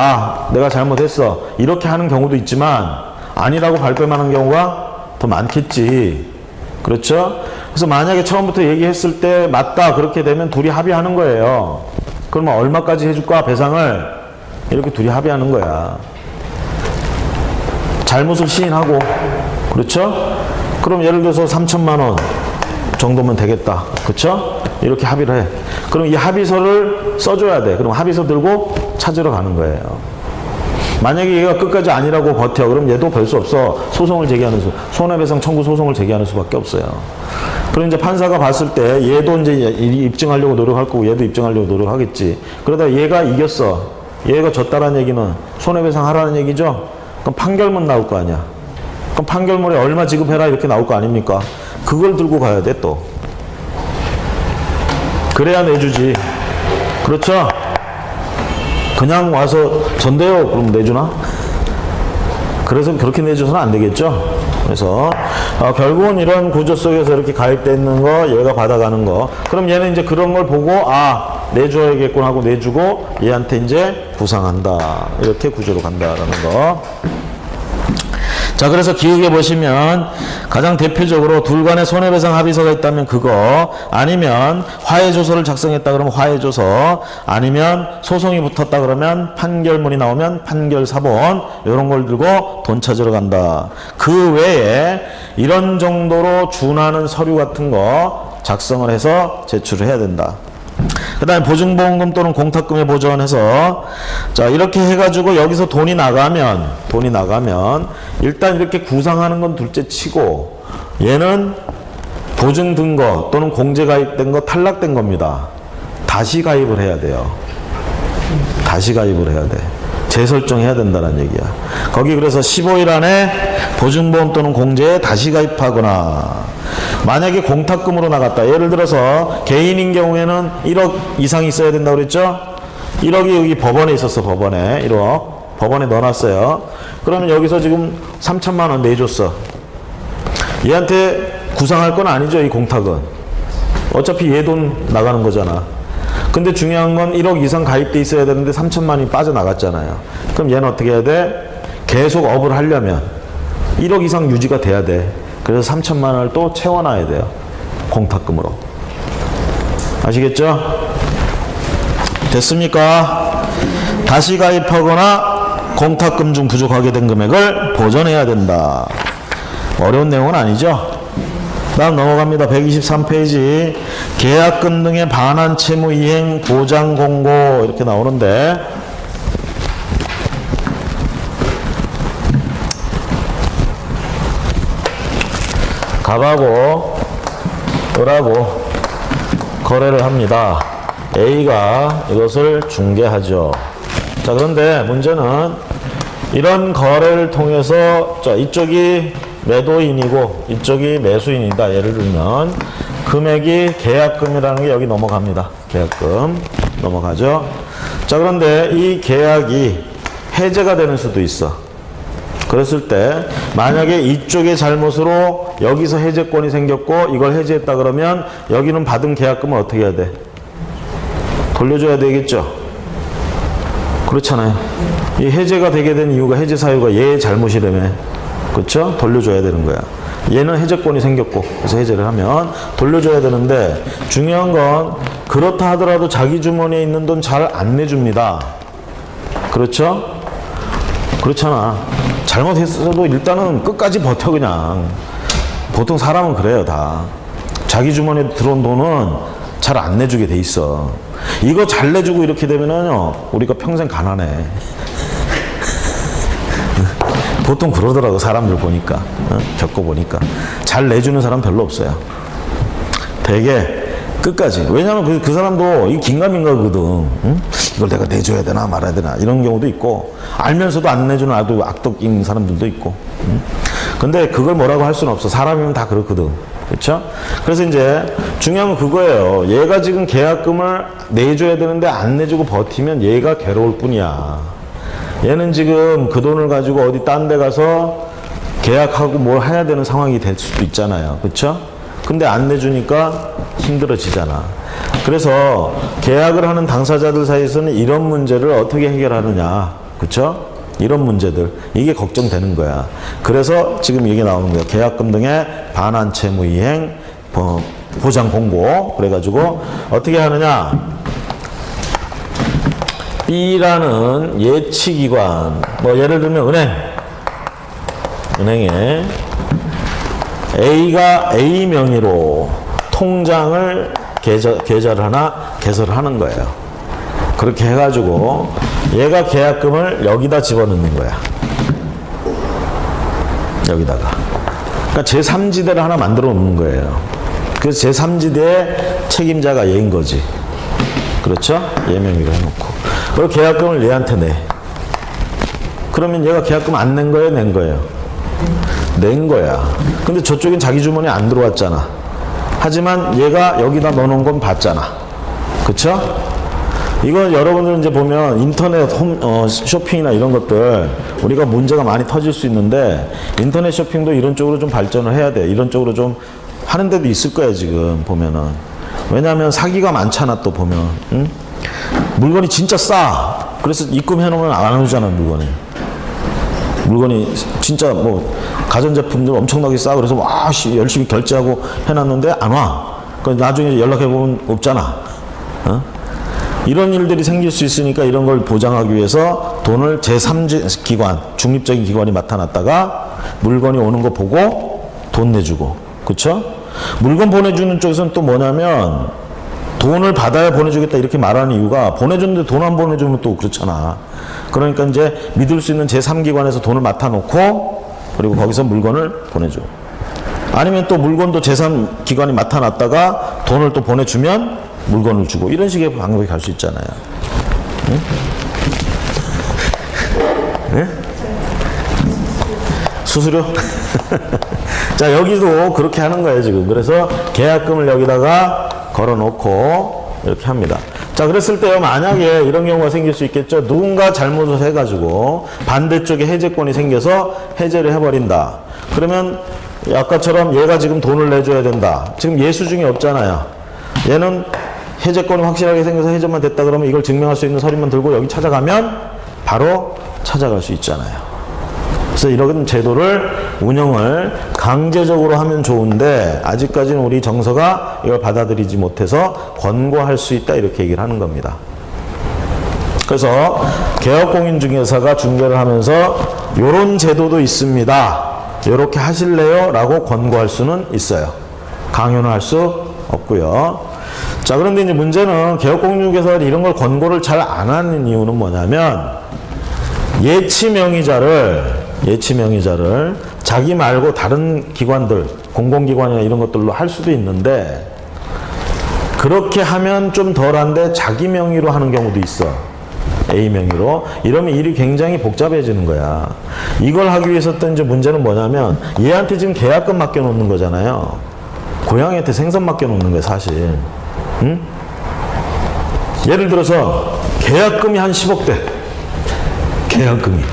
[SPEAKER 1] 내가 잘못했어 이렇게 하는 경우도 있지만 아니라고 발뺌하는 경우가 더 많겠지. 그렇죠? 그래서 만약에 처음부터 얘기했을 때 맞다 그렇게 되면 둘이 합의하는 거예요. 그러면 얼마까지 해줄까 배상을 이렇게 둘이 합의하는 거야. 잘못을 시인하고. 그렇죠? 그럼 예를 들어서 3천만 원 정도면 되겠다. 그렇죠? 이렇게 합의를 해. 그럼 이 합의서를 써줘야 돼. 그럼 합의서 들고 찾으러 가는 거예요. 만약에 얘가 끝까지 아니라고 버텨. 그럼 얘도 별 수 없어. 소송을 제기하는 손해배상 청구 소송을 제기하는 수밖에 없어요. 그럼 이제 판사가 봤을 때 얘도 이제 입증하려고 노력할 거고 얘도 입증하려고 노력하겠지. 그러다 얘가 이겼어. 얘가 졌다라는 얘기는 손해배상 하라는 얘기죠. 그럼 판결문 나올 거 아니야. 그럼 판결문에 얼마 지급해라 이렇게 나올 거 아닙니까? 그걸 들고 가야 돼 또. 그래야 내주지. 그렇죠? 그냥 와서 전대요 그럼 내주나? 그래서 그렇게 내줘서는 안 되겠죠? 그래서 결국은 이런 구조 속에서 이렇게 가입되어 있는 거 얘가 받아가는 거. 그럼 얘는 이제 그런 걸 보고 내줘야겠군 하고 내주고 얘한테 이제 부상한다. 이렇게 구조로 간다라는 거. 자, 그래서 기억해 보시면 가장 대표적으로 둘 간의 손해배상 합의서가 있다면 그거, 아니면 화해조서를 작성했다 그러면 화해조서, 아니면 소송이 붙었다 그러면 판결문이 나오면 판결사본, 이런 걸 들고 돈 찾으러 간다. 그 외에 이런 정도로 준하는 서류 같은 거 작성을 해서 제출을 해야 된다. 그 다음에 보증보험금 또는 공탁금에 보전해서, 자, 이렇게 해가지고 여기서 돈이 나가면 일단 이렇게 구상하는 건 둘째 치고 얘는 보증 든 거 또는 공제 가입된 거 탈락된 겁니다. 다시 가입을 해야 돼요. 다시 가입을 해야 돼. 재설정해야 된다는 얘기야. 거기 그래서 15일 안에 보증보험 또는 공제에 다시 가입하거나, 만약에 공탁금으로 나갔다. 예를 들어서 개인인 경우에는 1억 이상 있어야 된다고 그랬죠? 1억이 여기 법원에 있었어. 법원에 1억 법원에 넣어놨어요. 그러면 여기서 지금 3천만 원 내줬어. 얘한테 구상할 건 아니죠. 이 공탁은 어차피 얘 돈 나가는 거잖아. 근데 중요한 건 1억 이상 가입돼 있어야 되는데 3천만이 빠져나갔잖아요. 그럼 얘는 어떻게 해야 돼? 계속 업을 하려면 1억 이상 유지가 돼야 돼. 그래서 3천만 원을 또 채워놔야 돼요. 공탁금으로. 아시겠죠? 됐습니까? 다시 가입하거나 공탁금 중 부족하게 된 금액을 보전해야 된다. 어려운 내용은 아니죠? 다음 넘어갑니다. 123페이지. 계약금 등의 반환 채무 이행 보장 공고 이렇게 나오는데, 갑하고 을하고 거래를 합니다. A가 이것을 중개하죠. 자, 그런데 문제는 이런 거래를 통해서, 자, 이쪽이 매도인이고 이쪽이 매수인이다. 예를 들면 금액이 계약금이라는 게 여기 넘어갑니다. 계약금 넘어가죠. 자, 그런데 이 계약이 해제가 되는 수도 있어. 그랬을 때 만약에 이쪽의 잘못으로 여기서 해제권이 생겼고 이걸 해제했다 그러면 여기는 받은 계약금을 어떻게 해야 돼? 돌려줘야 되겠죠. 그렇잖아요. 이 해제가 되게 된 이유가, 해제 사유가 얘의 잘못이라며. 그렇죠? 돌려줘야 되는 거야. 얘는 해제권이 생겼고, 그래서 해제를 하면 돌려줘야 되는데, 중요한 건 그렇다 하더라도 자기 주머니에 있는 돈 잘 안 내줍니다. 그렇죠? 그렇잖아. 잘못했어도 일단은 끝까지 버텨 그냥. 보통 사람은 그래요 다. 자기 주머니에 들어온 돈은 잘 안 내주게 돼 있어. 이거 잘 내주고 이렇게 되면은요 우리가 평생 가난해. 보통 그러더라고 사람들 보니까, 겪어보니까. 잘 내주는 사람 별로 없어요. 되게 끝까지. 왜냐하면 그 사람도 이 긴가민가거든. 응? 이걸 내가 내줘야 되나 말아야 되나 이런 경우도 있고, 알면서도 안 내주는 아주 악덕인 사람들도 있고. 응? 근데 그걸 뭐라고 할 수는 없어. 사람이면 다 그렇거든. 그렇죠? 그래서 이제 중요한 건 그거예요. 얘가 지금 계약금을 내줘야 되는데 안 내주고 버티면 얘가 괴로울 뿐이야. 얘는 지금 그 돈을 가지고 어디 딴 데 가서 계약하고 뭘 해야 되는 상황이 될 수도 있잖아요. 그렇죠? 근데 안 내주니까 힘들어지잖아. 그래서 계약을 하는 당사자들 사이에서는 이런 문제를 어떻게 해결하느냐. 그렇죠? 이런 문제들, 이게 걱정되는 거야. 그래서 지금 얘기 나오는 거야. 계약금 등의 반환 채무 이행 보장 공고. 그래가지고 어떻게 하느냐. B라는 예치기관, 뭐 예를 들면 은행에 A가 A 명의로 통장을 계좌를 하나 개설을 하는 거예요. 그렇게 해가지고 얘가 계약금을 여기다 집어넣는 거야. 여기다가. 그러니까 제3지대를 하나 만들어 놓는 거예요. 그래서 제3지대의 책임자가 얘인 거지. 그렇죠? 얘 명의로 해놓고. 그리고 계약금을 얘한테 내. 그러면 얘가 계약금 안 낸 거예요? 낸 거예요? 낸 거야. 근데 저쪽엔 자기 주머니에 안 들어왔잖아. 하지만 얘가 여기다 넣어놓은 건 봤잖아. 그쵸? 이거 여러분들 이제 보면 인터넷 쇼핑이나 이런 것들 우리가 문제가 많이 터질 수 있는데, 인터넷 쇼핑도 이런 쪽으로 좀 발전을 해야 돼. 이런 쪽으로 좀 하는 데도 있을 거야 지금 보면은. 왜냐하면 사기가 많잖아 또 보면. 응? 물건이 진짜 싸. 그래서 입금해 놓으면 안 오잖아 물건이 진짜 뭐 가전제품들 엄청나게 싸. 그래서 와 열심히 결제하고 해놨는데 안 와. 그 나중에 연락해보면 없잖아. 어? 이런 일들이 생길 수 있으니까 이런 걸 보장하기 위해서 돈을 제3지 기관, 중립적인 기관이 맡아놨다가 물건이 오는 거 보고 돈 내주고. 그쵸? 물건 보내주는 쪽에서는 또 뭐냐면 돈을 받아야 보내주겠다 이렇게 말하는 이유가, 보내줬는데 돈 안 보내주면 또 그렇잖아. 그러니까 이제 믿을 수 있는 제3기관에서 돈을 맡아놓고 그리고 거기서 물건을 보내줘. 아니면 또 물건도 제3기관이 맡아놨다가 돈을 또 보내주면 물건을 주고, 이런 식의 방법이 갈 수 있잖아요. 응? 응? 수수료? 자, 여기도 그렇게 하는 거예요 지금. 그래서 계약금을 여기다가 걸어놓고 이렇게 합니다. 자, 그랬을 때요, 만약에 이런 경우가 생길 수 있겠죠. 누군가 잘못을 해가지고 반대쪽에 해제권이 생겨서 해제를 해버린다. 그러면 아까처럼 얘가 지금 돈을 내줘야 된다. 지금 얘 수중에 없잖아요. 얘는 해제권이 확실하게 생겨서 해제만 됐다 그러면 이걸 증명할 수 있는 서류만 들고 여기 찾아가면 바로 찾아갈 수 있잖아요. 그래서 이런 제도를 운영을 강제적으로 하면 좋은데, 아직까지는 우리 정서가 이걸 받아들이지 못해서 권고할 수 있다 이렇게 얘기를 하는 겁니다. 그래서 개업공인중개사가 중개를 하면서 이런 제도도 있습니다. 이렇게 하실래요? 라고 권고할 수는 있어요. 강요는 할 수 없고요. 자, 그런데 이제 문제는 개업공인중개사가 이런 걸 권고를 잘 안 하는 이유는 뭐냐면, 예치명의자를 자기 말고 다른 기관들, 공공기관이나 이런 것들로 할 수도 있는데, 그렇게 하면 좀 덜한데 자기 명의로 하는 경우도 있어. A 명의로. 이러면 일이 굉장히 복잡해지는 거야. 이걸 하기 위해서 또 이제 문제는 뭐냐면, 얘한테 지금 계약금 맡겨놓는 거잖아요. 고양이한테 생선 맡겨놓는 거야 사실. 응? 예를 들어서 계약금이 한 10억대. 계약금이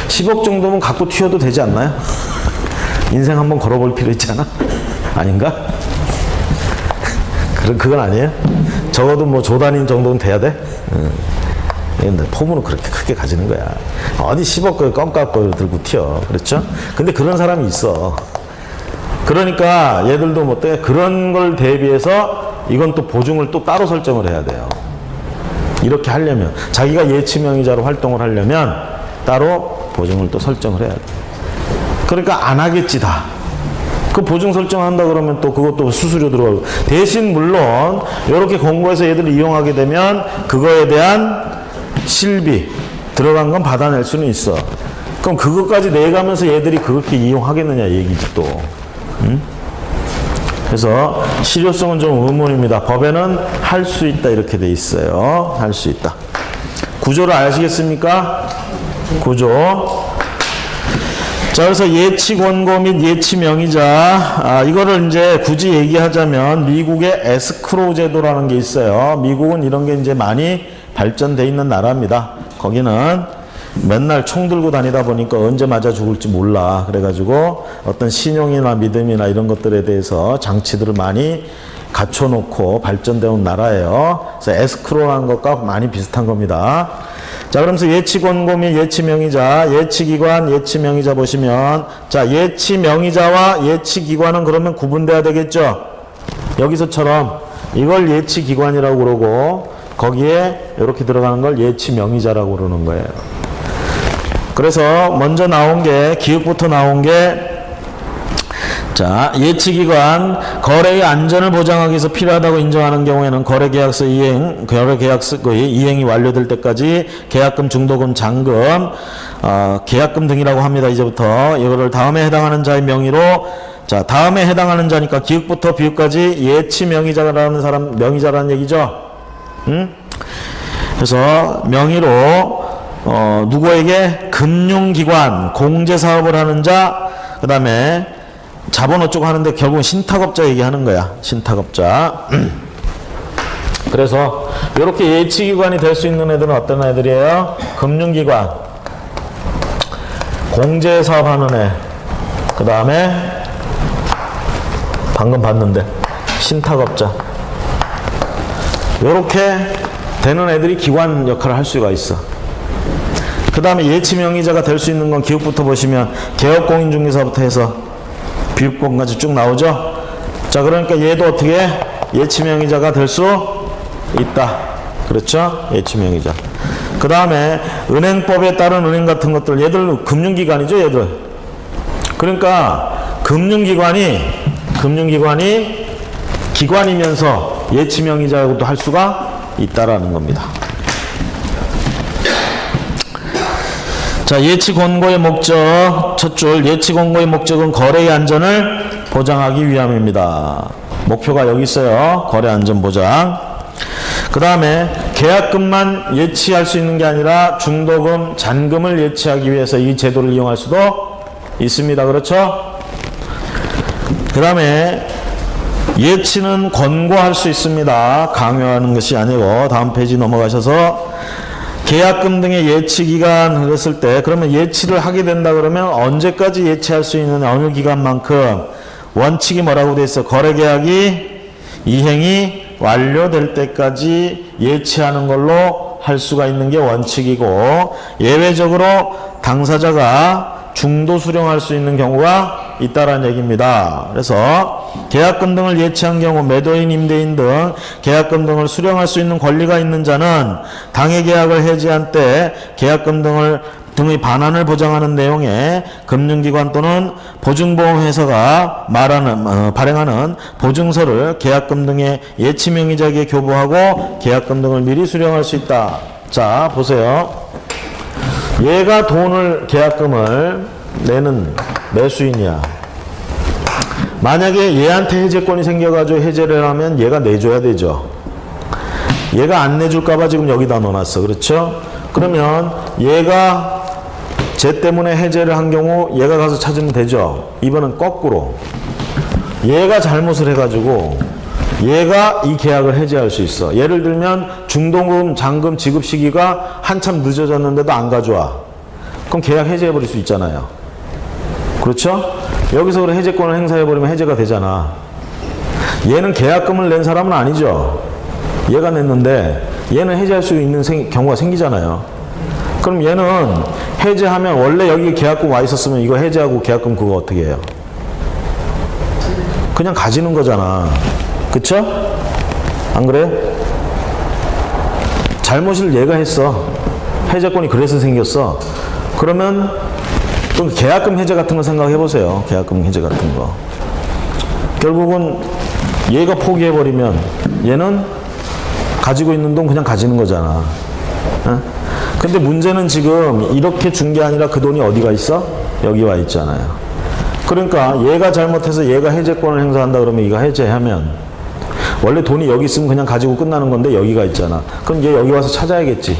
[SPEAKER 1] 10억 정도면 갖고 튀어도 되지 않나요? 인생 한번 걸어볼 필요 있잖아. 아닌가? 그건 아니에요? 적어도 뭐 조단인 정도는 돼야 돼? 근데 포부는 그렇게 크게 가지는 거야. 어디 10억 껌 깎고 들고 튀어. 그렇죠? 근데 그런 사람이 있어. 그러니까 얘들도 뭐 때 그런 걸 대비해서 이건 또 보증을 또 따로 설정을 해야 돼요. 이렇게 하려면 자기가 예치명의자로 활동을 하려면 따로 보증을 또 설정을 해야 돼. 그러니까 안 하겠지 다. 그 보증 설정한다 그러면 또 그것도 수수료 들어가고 대신 물론 이렇게 권고해서 얘들을 이용하게 되면 그거에 대한 실비 들어간 건 받아낼 수는 있어. 그럼 그것까지 내가면서 얘들이 그렇게 이용하겠느냐 얘기지 또. 응? 그래서 실효성은 좀 의문입니다. 법에는 할 수 있다 이렇게 돼 있어요. 할 수 있다. 구조를 아시겠습니까? 구조. 자, 그래서 예치 권고 및 예치 명의자, 이거를 이제 굳이 얘기하자면 미국의 에스크로우 제도라는 게 있어요. 미국은 이런 게 이제 많이 발전돼 있는 나라입니다. 거기는 맨날 총 들고 다니다 보니까 언제 맞아 죽을지 몰라. 그래가지고 어떤 신용이나 믿음이나 이런 것들에 대해서 장치들을 많이 갖춰놓고 발전되어 온 나라예요. 그래서 에스크로우라는 것과 많이 비슷한 겁니다. 자, 그러면서 예치 권고 및 예치 명의자, 예치 기관, 예치 명의자 보시면, 자, 예치 명의자와 예치 기관은 그러면 구분돼야 되겠죠? 여기서처럼 이걸 예치 기관이라고 그러고, 거기에 이렇게 들어가는 걸 예치 명의자라고 그러는 거예요. 그래서 먼저 나온 게, 기획부터 나온 게, 자, 예치기관, 거래의 안전을 보장하기 위해서 필요하다고 인정하는 경우에는 거래계약서 이행, 거래계약서의 이행이 완료될 때까지 계약금, 중도금, 잔금, 계약금 등이라고 합니다. 이제부터 이거를 다음에 해당하는 자의 명의로, 자, 다음에 해당하는 자니까 기획부터 비유까지 예치 명의자라는 사람, 명의자라는 얘기죠. 응? 그래서 명의로 누구에게 금융기관, 공제사업을 하는 자, 그 다음에 자본 어쩌고 하는데 결국은 신탁업자 얘기하는 거야. 신탁업자. 그래서 이렇게 예치기관이 될 수 있는 애들은 어떤 애들이에요? 금융기관, 공제사업하는 애, 그 다음에 방금 봤는데 신탁업자. 이렇게 되는 애들이 기관 역할을 할 수가 있어. 그 다음에 예치명의자가 될 수 있는 건 기업부터 보시면 개업공인중개사부터 해서 비율권까지 쭉 나오죠. 자, 그러니까 얘도 어떻게 예치명의자가 될 수 있다. 그렇죠? 예치명의자. 그 다음에 은행법에 따른 은행 같은 것들, 얘들 금융기관이죠, 얘들. 그러니까 금융기관이 기관이면서 예치명의자라고도 할 수가 있다라는 겁니다. 자, 예치 권고의 목적, 첫 줄, 예치 권고의 목적은 거래의 안전을 보장하기 위함입니다. 목표가 여기 있어요. 거래 안전 보장. 그 다음에 계약금만 예치할 수 있는 게 아니라 중도금, 잔금을 예치하기 위해서 이 제도를 이용할 수도 있습니다. 그렇죠? 그 다음에 예치는 권고할 수 있습니다. 강요하는 것이 아니고, 다음 페이지 넘어가셔서 계약금 등의 예치기간 했을 때, 그러면 예치를 하게 된다 그러면 언제까지 예치할 수 있는 어느 기간만큼, 원칙이 뭐라고 돼 있어? 거래계약이 이행이 완료될 때까지 예치하는 걸로 할 수가 있는 게 원칙이고, 예외적으로 당사자가 중도 수령할 수 있는 경우가 있다라는 얘기입니다. 그래서 계약금 등을 예치한 경우 매도인, 임대인 등 계약금 등을 수령할 수 있는 권리가 있는 자는 당해 계약을 해지한 때 계약금 등의 반환을 보장하는 내용의 금융기관 또는 보증보험회사가 발행하는 보증서를 계약금 등의 예치명의자에게 교부하고 계약금 등을 미리 수령할 수 있다. 자, 보세요. 얘가 계약금을 내는 매수인이야. 만약에 얘한테 해제권이 생겨가지고 해제를 하면 얘가 내줘야 되죠. 얘가 안 내줄까봐 지금 여기다 넣어놨어. 그렇죠? 그러면 얘가 쟤 때문에 해제를 한 경우 얘가 가서 찾으면 되죠. 이번엔 거꾸로. 얘가 잘못을 해가지고 얘가 이 계약을 해제할 수 있어. 예를 들면 중도금, 잔금 지급 시기가 한참 늦어졌는데도 안 가져와. 그럼 계약 해제해버릴 수 있잖아요. 그렇죠? 여기서 그래 해제권을 행사해버리면 해제가 되잖아. 얘는 계약금을 낸 사람은 아니죠. 얘가 냈는데 얘는 해제할 수 있는 경우가 생기잖아요. 그럼 얘는 해제하면 원래 여기 계약금 와 있었으면 이거 해제하고 계약금 그거 어떻게 해요? 그냥 가지는 거잖아. 그쵸? 안 그래요? 잘못을 얘가 했어. 해제권이 그래서 생겼어. 그러면 또 계약금 해제 같은 거 생각해 보세요. 계약금 해제 같은 거. 결국은 얘가 포기해버리면 얘는 가지고 있는 돈 그냥 가지는 거잖아. 어? 근데 문제는 지금 이렇게 준 게 아니라 그 돈이 어디가 있어? 여기 와 있잖아요. 그러니까 얘가 잘못해서 얘가 해제권을 행사한다 그러면 얘가 해제하면 원래 돈이 여기 있으면 그냥 가지고 끝나는 건데 여기가 있잖아. 그럼 얘 여기 와서 찾아야겠지.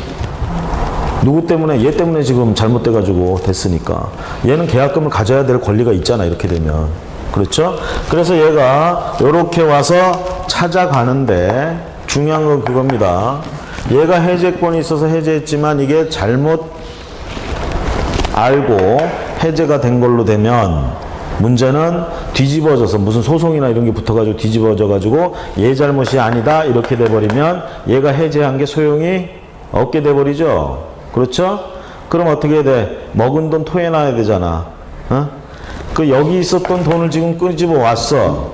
[SPEAKER 1] 누구 때문에? 얘 때문에 지금 잘못돼가지고 됐으니까. 얘는 계약금을 가져야 될 권리가 있잖아, 이렇게 되면. 그렇죠? 그래서 얘가 이렇게 와서 찾아가는데 중요한 건 그겁니다. 얘가 해제권이 있어서 해제했지만 이게 잘못 알고 해제가 된 걸로 되면 문제는 뒤집어져서 무슨 소송이나 이런 게 붙어가지고 뒤집어져가지고 얘 잘못이 아니다 이렇게 돼버리면 얘가 해제한 게 소용이 없게 돼버리죠. 그렇죠? 그럼 어떻게 해야 돼? 먹은 돈 토해놔야 되잖아. 어? 그 여기 있었던 돈을 지금 끄집어 왔어.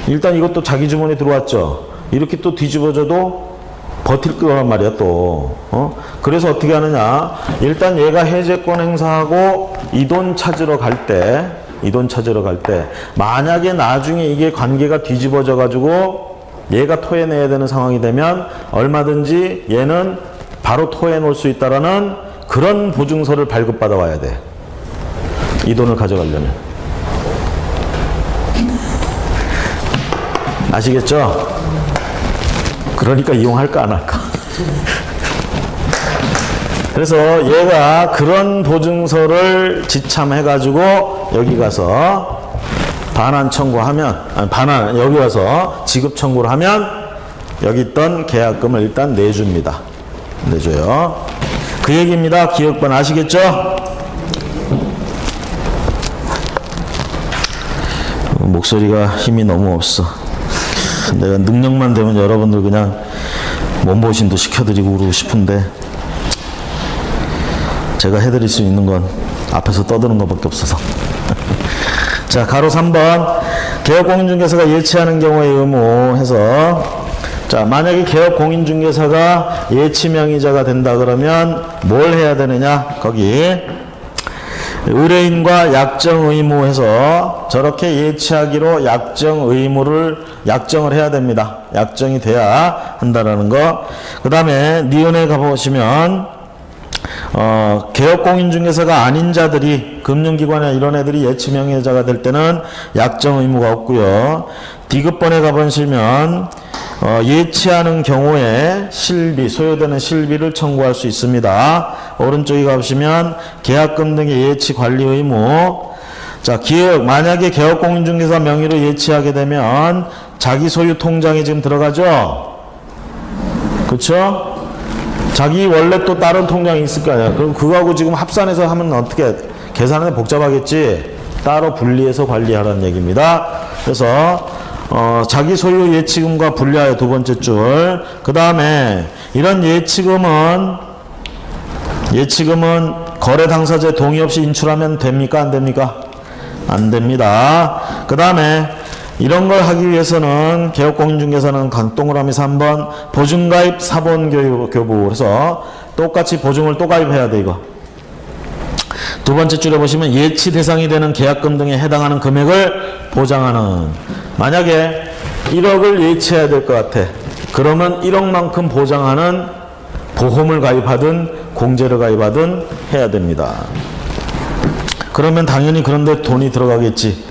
[SPEAKER 1] 일단 이것도 자기 주머니에 들어왔죠. 이렇게 또 뒤집어져도 버틸 거란 말이야 또. 그래서 어떻게 하느냐? 일단 얘가 해제권 행사하고 이 돈 찾으러 갈 때 만약에 나중에 이게 관계가 뒤집어져 가지고 얘가 토해내야 되는 상황이 되면 얼마든지 얘는 바로 토해놓을 수 있다라는 그런 보증서를 발급받아 와야 돼. 이 돈을 가져가려면. 아시겠죠? 그러니까 이용할까 안 할까? 그래서 얘가 그런 보증서를 지참해가지고 여기 가서 반환 청구하면, 여기 와서 지급 청구를 하면 여기 있던 계약금을 일단 내줍니다. 내줘요. 그 얘기입니다. 기억번 아시겠죠? 목소리가 힘이 너무 없어. 내가 능력만 되면 여러분들 그냥 몸보신도 시켜드리고 그러고 싶은데 제가 해드릴 수 있는 건 앞에서 떠드는 것밖에 없어서. 자, 가로 3번 개업공인중개사가 예치하는 경우의 의무 해서, 자, 만약에 개업공인중개사가 예치명의자가 된다 그러면 뭘 해야 되느냐? 거기 의뢰인과 약정 의무 해서 저렇게 예치하기로 약정을 해야 됩니다. 약정이 돼야 한다라는 거. 그 다음에 니은에 가보시면 개업공인중개사가 아닌 자들이 금융기관이나 이런 애들이 예치명의자가 될 때는 약정 의무가 없고요. 디귿번에 가보시면 예치하는 경우에 실비, 소요되는 실비를 청구할 수 있습니다. 오른쪽에 가보시면 계약금 등의 예치 관리 의무. 자, 만약에 개업공인중개사 명의로 예치하게 되면 자기 소유 통장에 지금 들어가죠? 그쵸? 자기 원래 또 다른 통장이 있을 거 아니야. 그럼 그거하고 지금 합산해서 하면 어떻게 계산하는 데 복잡하겠지? 따로 분리해서 관리하라는 얘기입니다. 그래서 자기 소유 예치금과 분리하여 두 번째 줄. 그 다음에 이런 예치금은 거래 당사자의 동의 없이 인출하면 됩니까? 안 됩니까? 안 됩니다. 그 다음에 이런 걸 하기 위해서는 개업공인중개사는 동그라미 3번 보증가입 사본교부. 그래서 똑같이 보증을 또 가입해야 돼 이거. 두 번째 줄에 보시면 예치 대상이 되는 계약금 등에 해당하는 금액을 보장하는. 만약에 1억을 예치해야 될 것 같아. 그러면 1억만큼 보장하는 보험을 가입하든 공제를 가입하든 해야 됩니다. 그러면 당연히 그런데 돈이 들어가겠지.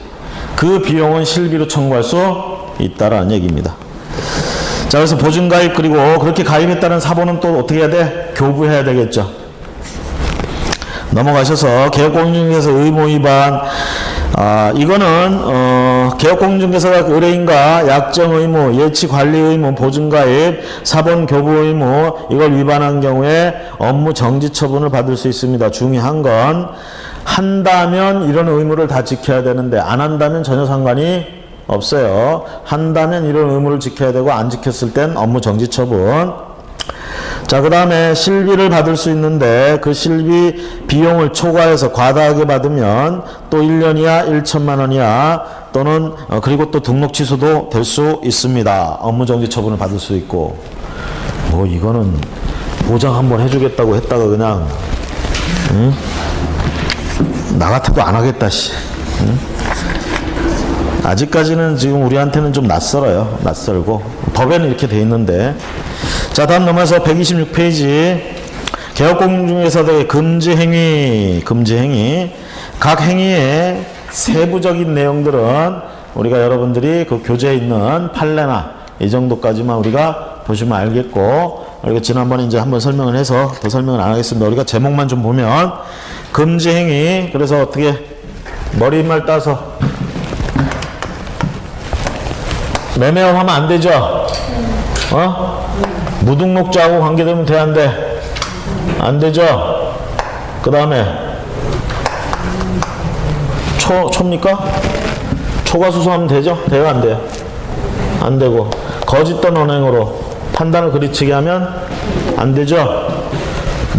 [SPEAKER 1] 그 비용은 실비로 청구할 수 있다라는 얘기입니다. 자, 그래서 보증가입 그리고 그렇게 가입했다는 사본은 또 어떻게 해야 돼? 교부해야 되겠죠. 넘어가셔서 개업공인중개사 의무 위반. 이거는 개업공인중개사가 의뢰인과 약정 의무, 예치 관리 의무, 보증가입, 사본 교부 의무 이걸 위반한 경우에 업무 정지 처분을 받을 수 있습니다. 중요한 건 한다면 이런 의무를 다 지켜야 되는데 안 한다면 전혀 상관이 없어요. 한다면 이런 의무를 지켜야 되고 안 지켰을 땐 업무 정지 처분. 자, 그 다음에 실비를 받을 수 있는데 그 실비 비용을 초과해서 과다하게 받으면 또 1년 이하 1천만 원 이하 또는 그리고 또 등록 취소도 될 수 있습니다. 업무정지 처분을 받을 수 있고. 뭐 이거는 보장 한번 해주겠다고 했다가 그냥 응? 나 같아도 안 하겠다 씨. 응? 아직까지는 지금 우리한테는 좀 낯설어요. 낯설고 법에는 이렇게 돼 있는데. 자, 다음 넘어서 126페이지 개업공인중개사들의 금지행위. 각 행위의 세부적인 내용들은 우리가 여러분들이 그 교재에 있는 판례나 이 정도까지만 우리가 보시면 알겠고, 우리가 지난번에 이제 한번 설명을 해서 더 설명을 안 하겠습니다. 우리가 제목만 좀 보면 금지행위. 그래서 어떻게 머리말 따서 매매업 하면 안 되죠? 무등록자하고 관계되면 돼, 안 돼? 안 되죠? 그 다음에 초입니까? 초과수소하면 되죠? 돼요, 안 돼요? 안 되고. 거짓된 언행으로 판단을 그르치게 하면 안 되죠?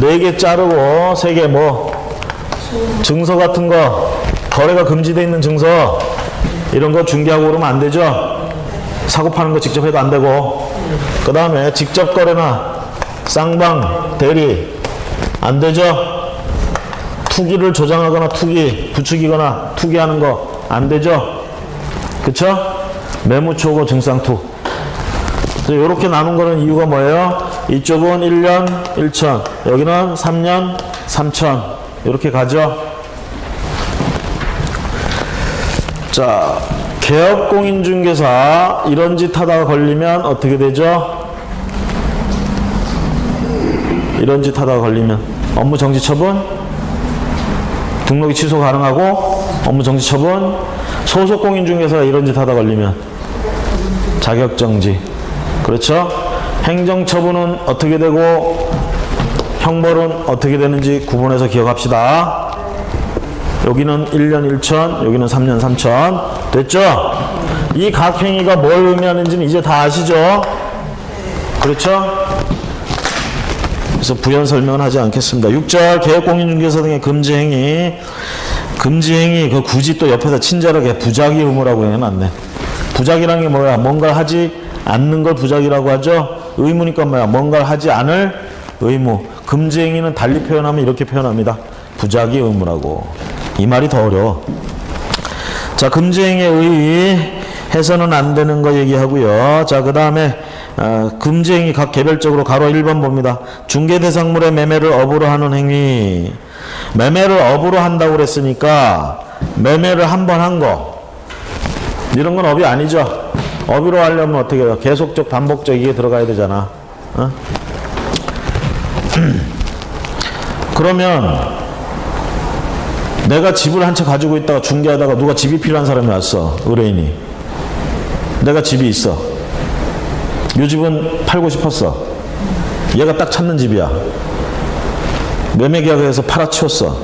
[SPEAKER 1] 4개 자르고 3개 뭐 증서 같은 거, 거래가 금지되어 있는 증서 이런 거 중개하고 그러면 안 되죠? 사고 파는 거 직접 해도 안 되고. 그 다음에 직접 거래나 쌍방 대리 안 되죠? 투기를 조장하거나 투기 부추기거나 투기하는 거 안 되죠? 그쵸? 매무초고 증상투. 이렇게 나눈 거는 이유가 뭐예요? 이쪽은 1년 1천, 여기는 3년 3천. 이렇게 가죠? 자, 개업공인중개사 이런 짓 하다가 걸리면 어떻게 되죠? 이런 짓 하다가 걸리면 업무정지 처분, 등록이 취소 가능하고 업무정지 처분. 소속공인중개사가 이런 짓 하다가 걸리면 자격정지. 그렇죠? 행정처분은 어떻게 되고 형벌은 어떻게 되는지 구분해서 기억합시다. 여기는 1년 1천, 여기는 3년 3천. 됐죠? 이 각 행위가 뭘 의미하는지는 이제 다 아시죠? 그렇죠? 그래서 부연 설명은 하지 않겠습니다. 6절 개업공인중개사 등의 금지행위. 금지행위 그 굳이 또 옆에서 친절하게 부작위 의무라고 해놨네. 부작위라는 게 뭐야? 뭔가를 하지 않는 걸 부작위라고 하죠. 의무니까 뭐야? 뭔가를 하지 않을 의무. 금지행위는 달리 표현하면 이렇게 표현합니다. 부작위 의무라고. 이 말이 더 어려워. 자, 금지행위에 의해서는 안 되는 거 얘기하고요. 자, 그 다음에 금지행위 각 개별적으로 가로 1번 봅니다. 중개대상물의 매매를 업으로 하는 행위. 매매를 업으로 한다고 그랬으니까 매매를 한 번 한 거 이런 건 업이 아니죠. 업으로 하려면 어떻게 해요? 계속적 반복적 이게 들어가야 되잖아. 그러면 내가 집을 한 채 가지고 있다가 중개하다가 누가 집이 필요한 사람이 왔어. 의뢰인이. 내가 집이 있어. 이 집은 팔고 싶었어. 얘가 딱 찾는 집이야. 매매계약을 해서 팔아치웠어.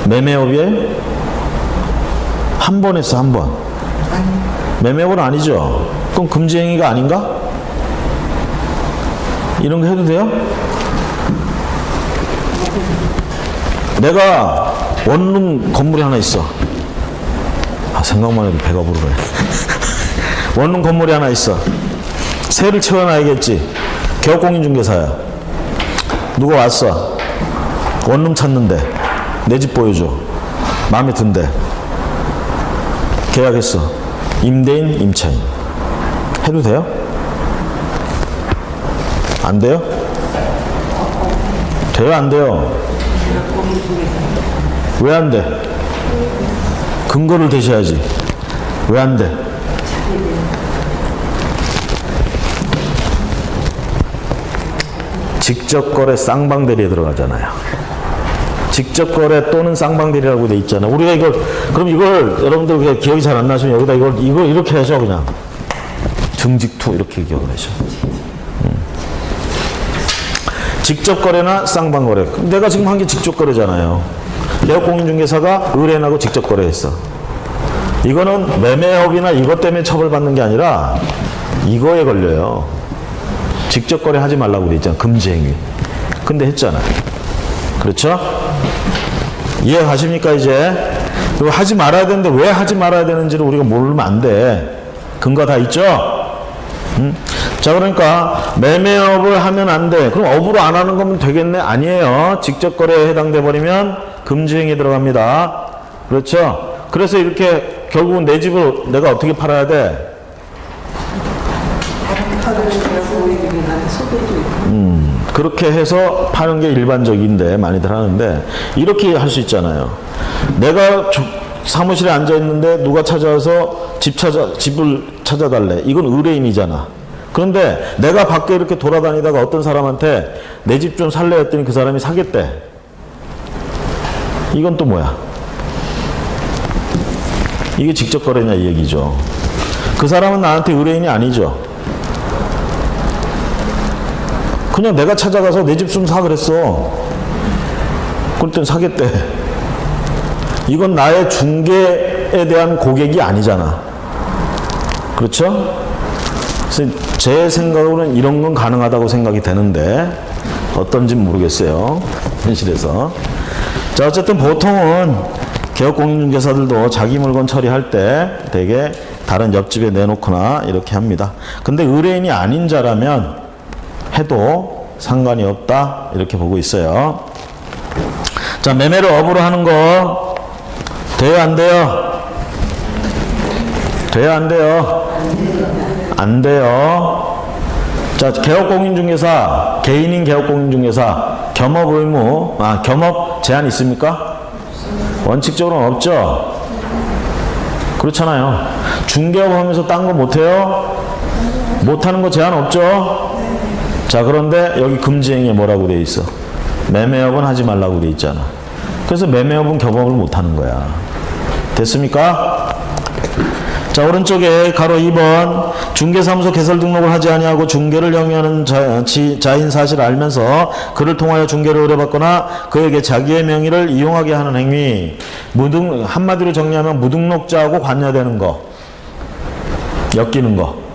[SPEAKER 1] 매매업이에요? 한 번 했어, 한 번. 매매업은 아니죠. 그럼 금지행위가 아닌가? 이런 거 해도 돼요? 내가 원룸 건물이 하나 있어. 생각만 해도 배가 부르네. 원룸 건물이 하나 있어. 세를 채워놔야겠지. 개업공인중개사야. 누가 왔어. 원룸 찾는데 내 집 보여줘. 마음에 든대. 계약했어. 임대인, 임차인. 해도 돼요? 안 돼요? 돼요, 안 돼요? 왜 안 돼? 근거를 대셔야지. 왜 안 돼? 직접 거래 쌍방대리에 들어가잖아요. 직접 거래 또는 쌍방대리라고 돼 있잖아요. 우리가 이걸, 그럼 이걸 여러분들 기억이 잘 안 나시면 여기다 이걸 이렇게 하죠, 그냥. 증직투 이렇게 기억을 하죠. 직접 거래나 쌍방 거래. 내가 지금 한 게 직접 거래잖아요. 개업공인중개사가 의뢰인하고 직접 거래했어. 이거는 매매업이나 이것 때문에 처벌받는 게 아니라 이거에 걸려요. 직접 거래하지 말라고 돼 있잖아. 금지행위. 근데 했잖아. 그렇죠? 이해가십니까 이제? 이거 하지 말아야 되는데 왜 하지 말아야 되는지를 우리가 모르면 안 돼. 근거 다 있죠? 자, 그러니까 매매업을 하면 안 돼. 그럼 업으로 안 하는 거면 되겠네? 아니에요. 직접 거래에 해당돼 버리면 금지행위 들어갑니다. 그렇죠? 그래서 이렇게 결국은 내 집을 내가 어떻게 팔아야 돼? 그렇게 해서 파는 게 일반적인데 많이들 하는데 이렇게 할 수 있잖아요. 내가 사무실에 앉아 있는데 누가 찾아와서 집을 찾아달래. 이건 의뢰인이잖아. 그런데 내가 밖에 이렇게 돌아다니다가 어떤 사람한테 내 집 좀 살래 했더니 그 사람이 사겠대. 이건 또 뭐야? 이게 직접 거래냐 이 얘기죠. 그 사람은 나한테 의뢰인이 아니죠. 그냥 내가 찾아가서 내 집 좀 사 그랬어. 그럴 땐 사겠대. 이건 나의 중개에 대한 고객이 아니잖아. 그렇죠? 그래서 제 생각으로는 이런 건 가능하다고 생각이 되는데 어떤지는 모르겠어요. 현실에서. 자, 어쨌든 보통은 개업공인중개사들도 자기 물건 처리할 때 되게 다른 옆집에 내놓거나 이렇게 합니다. 근데 의뢰인이 아닌 자라면 해도 상관이 없다 이렇게 보고 있어요. 자, 매매를 업으로 하는 거 돼요 안 돼요? 돼요 안 돼요? 안 돼요. 자, 개업공인중개사, 개인인 개업공인중개사 겸업 의무, 겸업 제한 있습니까? 원칙적으로는 없죠. 그렇잖아요. 중개업 하면서 딴 거 못해요? 못하는 거 제한 없죠? 자, 그런데 여기 금지행위에 뭐라고 돼 있어? 매매업은 하지 말라고 돼 있잖아. 그래서 매매업은 겸업을 못하는 거야. 됐습니까? 자, 오른쪽에 가로 2번 중개사무소 개설 등록을 하지 아니하고 중개를 영위하는 자인 사실을 알면서 그를 통하여 중개를 의뢰받거나 그에게 자기의 명의를 이용하게 하는 행위. 한마디로 정리하면 무등록자하고 관여되는 거, 엮이는 거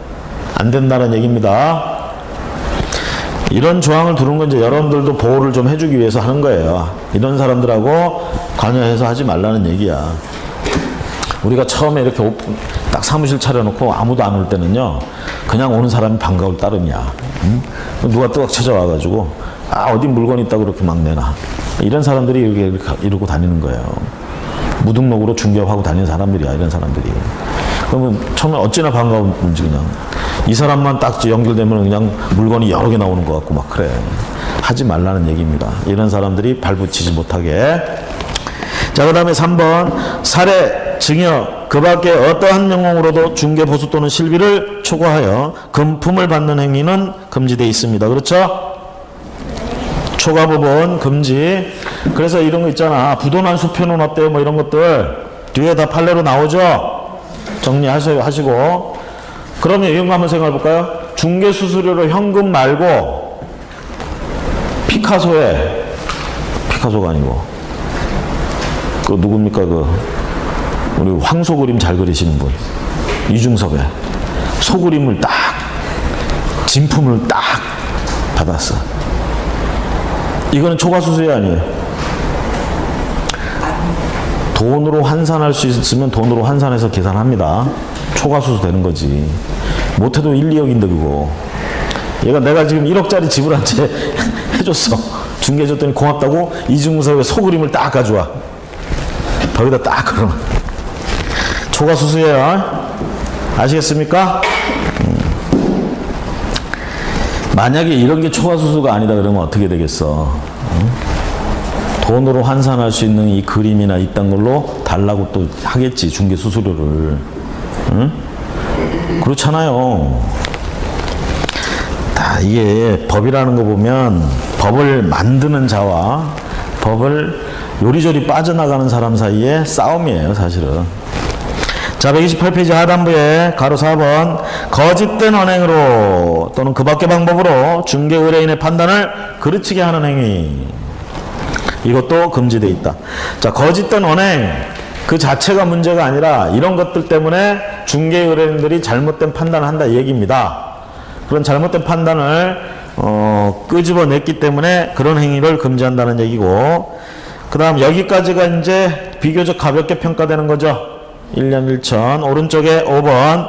[SPEAKER 1] 안 된다는 얘기입니다. 이런 조항을 두는 건 이제 여러분들도 보호를 좀 해주기 위해서 하는 거예요. 이런 사람들하고 관여해서 하지 말라는 얘기야. 우리가 처음에 이렇게 딱 사무실 차려놓고 아무도 안 올 때는요, 그냥 오는 사람이 반가울 따름이야. 응? 누가 또 찾아와가지고, 어디 물건 있다고 그렇게 막 내놔. 이런 사람들이 이러고 다니는 거예요. 무등록으로 중개업하고 다니는 사람들이야, 이런 사람들이. 그러면 처음에 어찌나 반가운지 그냥. 이 사람만 딱 연결되면 그냥 물건이 여러 개 나오는 것 같고 막 그래. 하지 말라는 얘기입니다. 이런 사람들이 발붙이지 못하게. 자, 그 다음에 3번 살해, 증여, 그 밖에 어떠한 명목으로도 중개 보수 또는 실비를 초과하여 금품을 받는 행위는 금지되어 있습니다. 그렇죠? 초과 부분 금지. 그래서 이런 거 있잖아. 부도난 수표는 어때요? 뭐 이런 것들 뒤에 다 판례로 나오죠? 정리하시고. 그러면 이런 거 한번 생각해 볼까요? 중개 수수료로 현금 말고 피카소가 아니고 그 누굽니까? 우리 황소 그림 잘 그리시는 분 이중섭의 소 그림을 딱 진품을 딱 받았어. 이거는 초과 수수료 아니에요? 돈으로 환산할 수 있으면 돈으로 환산해서 계산합니다. 초과 수수 되는 거지. 못해도 1, 2억인데 그거. 얘가 내가 지금 1억짜리 집을 한 채 해줬어. 중개해줬더니 고맙다고 이중섭의 소 그림을 딱 가져와. 거기다 딱 그러면 초과 수수예요. 아시겠습니까? 만약에 이런 게 초과 수수가 아니다 그러면 어떻게 되겠어? 돈으로 환산할 수 있는 이 그림이나 이딴 걸로 달라고 또 하겠지, 중개 수수료를. 응? 그렇잖아요. 이게 법이라는 거 보면 법을 만드는 자와 법을 요리조리 빠져나가는 사람 사이의 싸움이에요, 사실은. 자, 128페이지 하단부에 가로 4번 거짓된 언행으로 또는 그 밖의 방법으로 중개 의뢰인의 판단을 그르치게 하는 행위. 이것도 금지되어 있다. 자, 거짓된 언행 그 자체가 문제가 아니라 이런 것들 때문에 중개 의뢰인들이 잘못된 판단을 한다 이 얘기입니다. 그런 잘못된 판단을 끄집어냈기 때문에 그런 행위를 금지한다는 얘기고, 그 다음 여기까지가 이제 비교적 가볍게 평가되는 거죠. 1년 1천. 오른쪽에 5번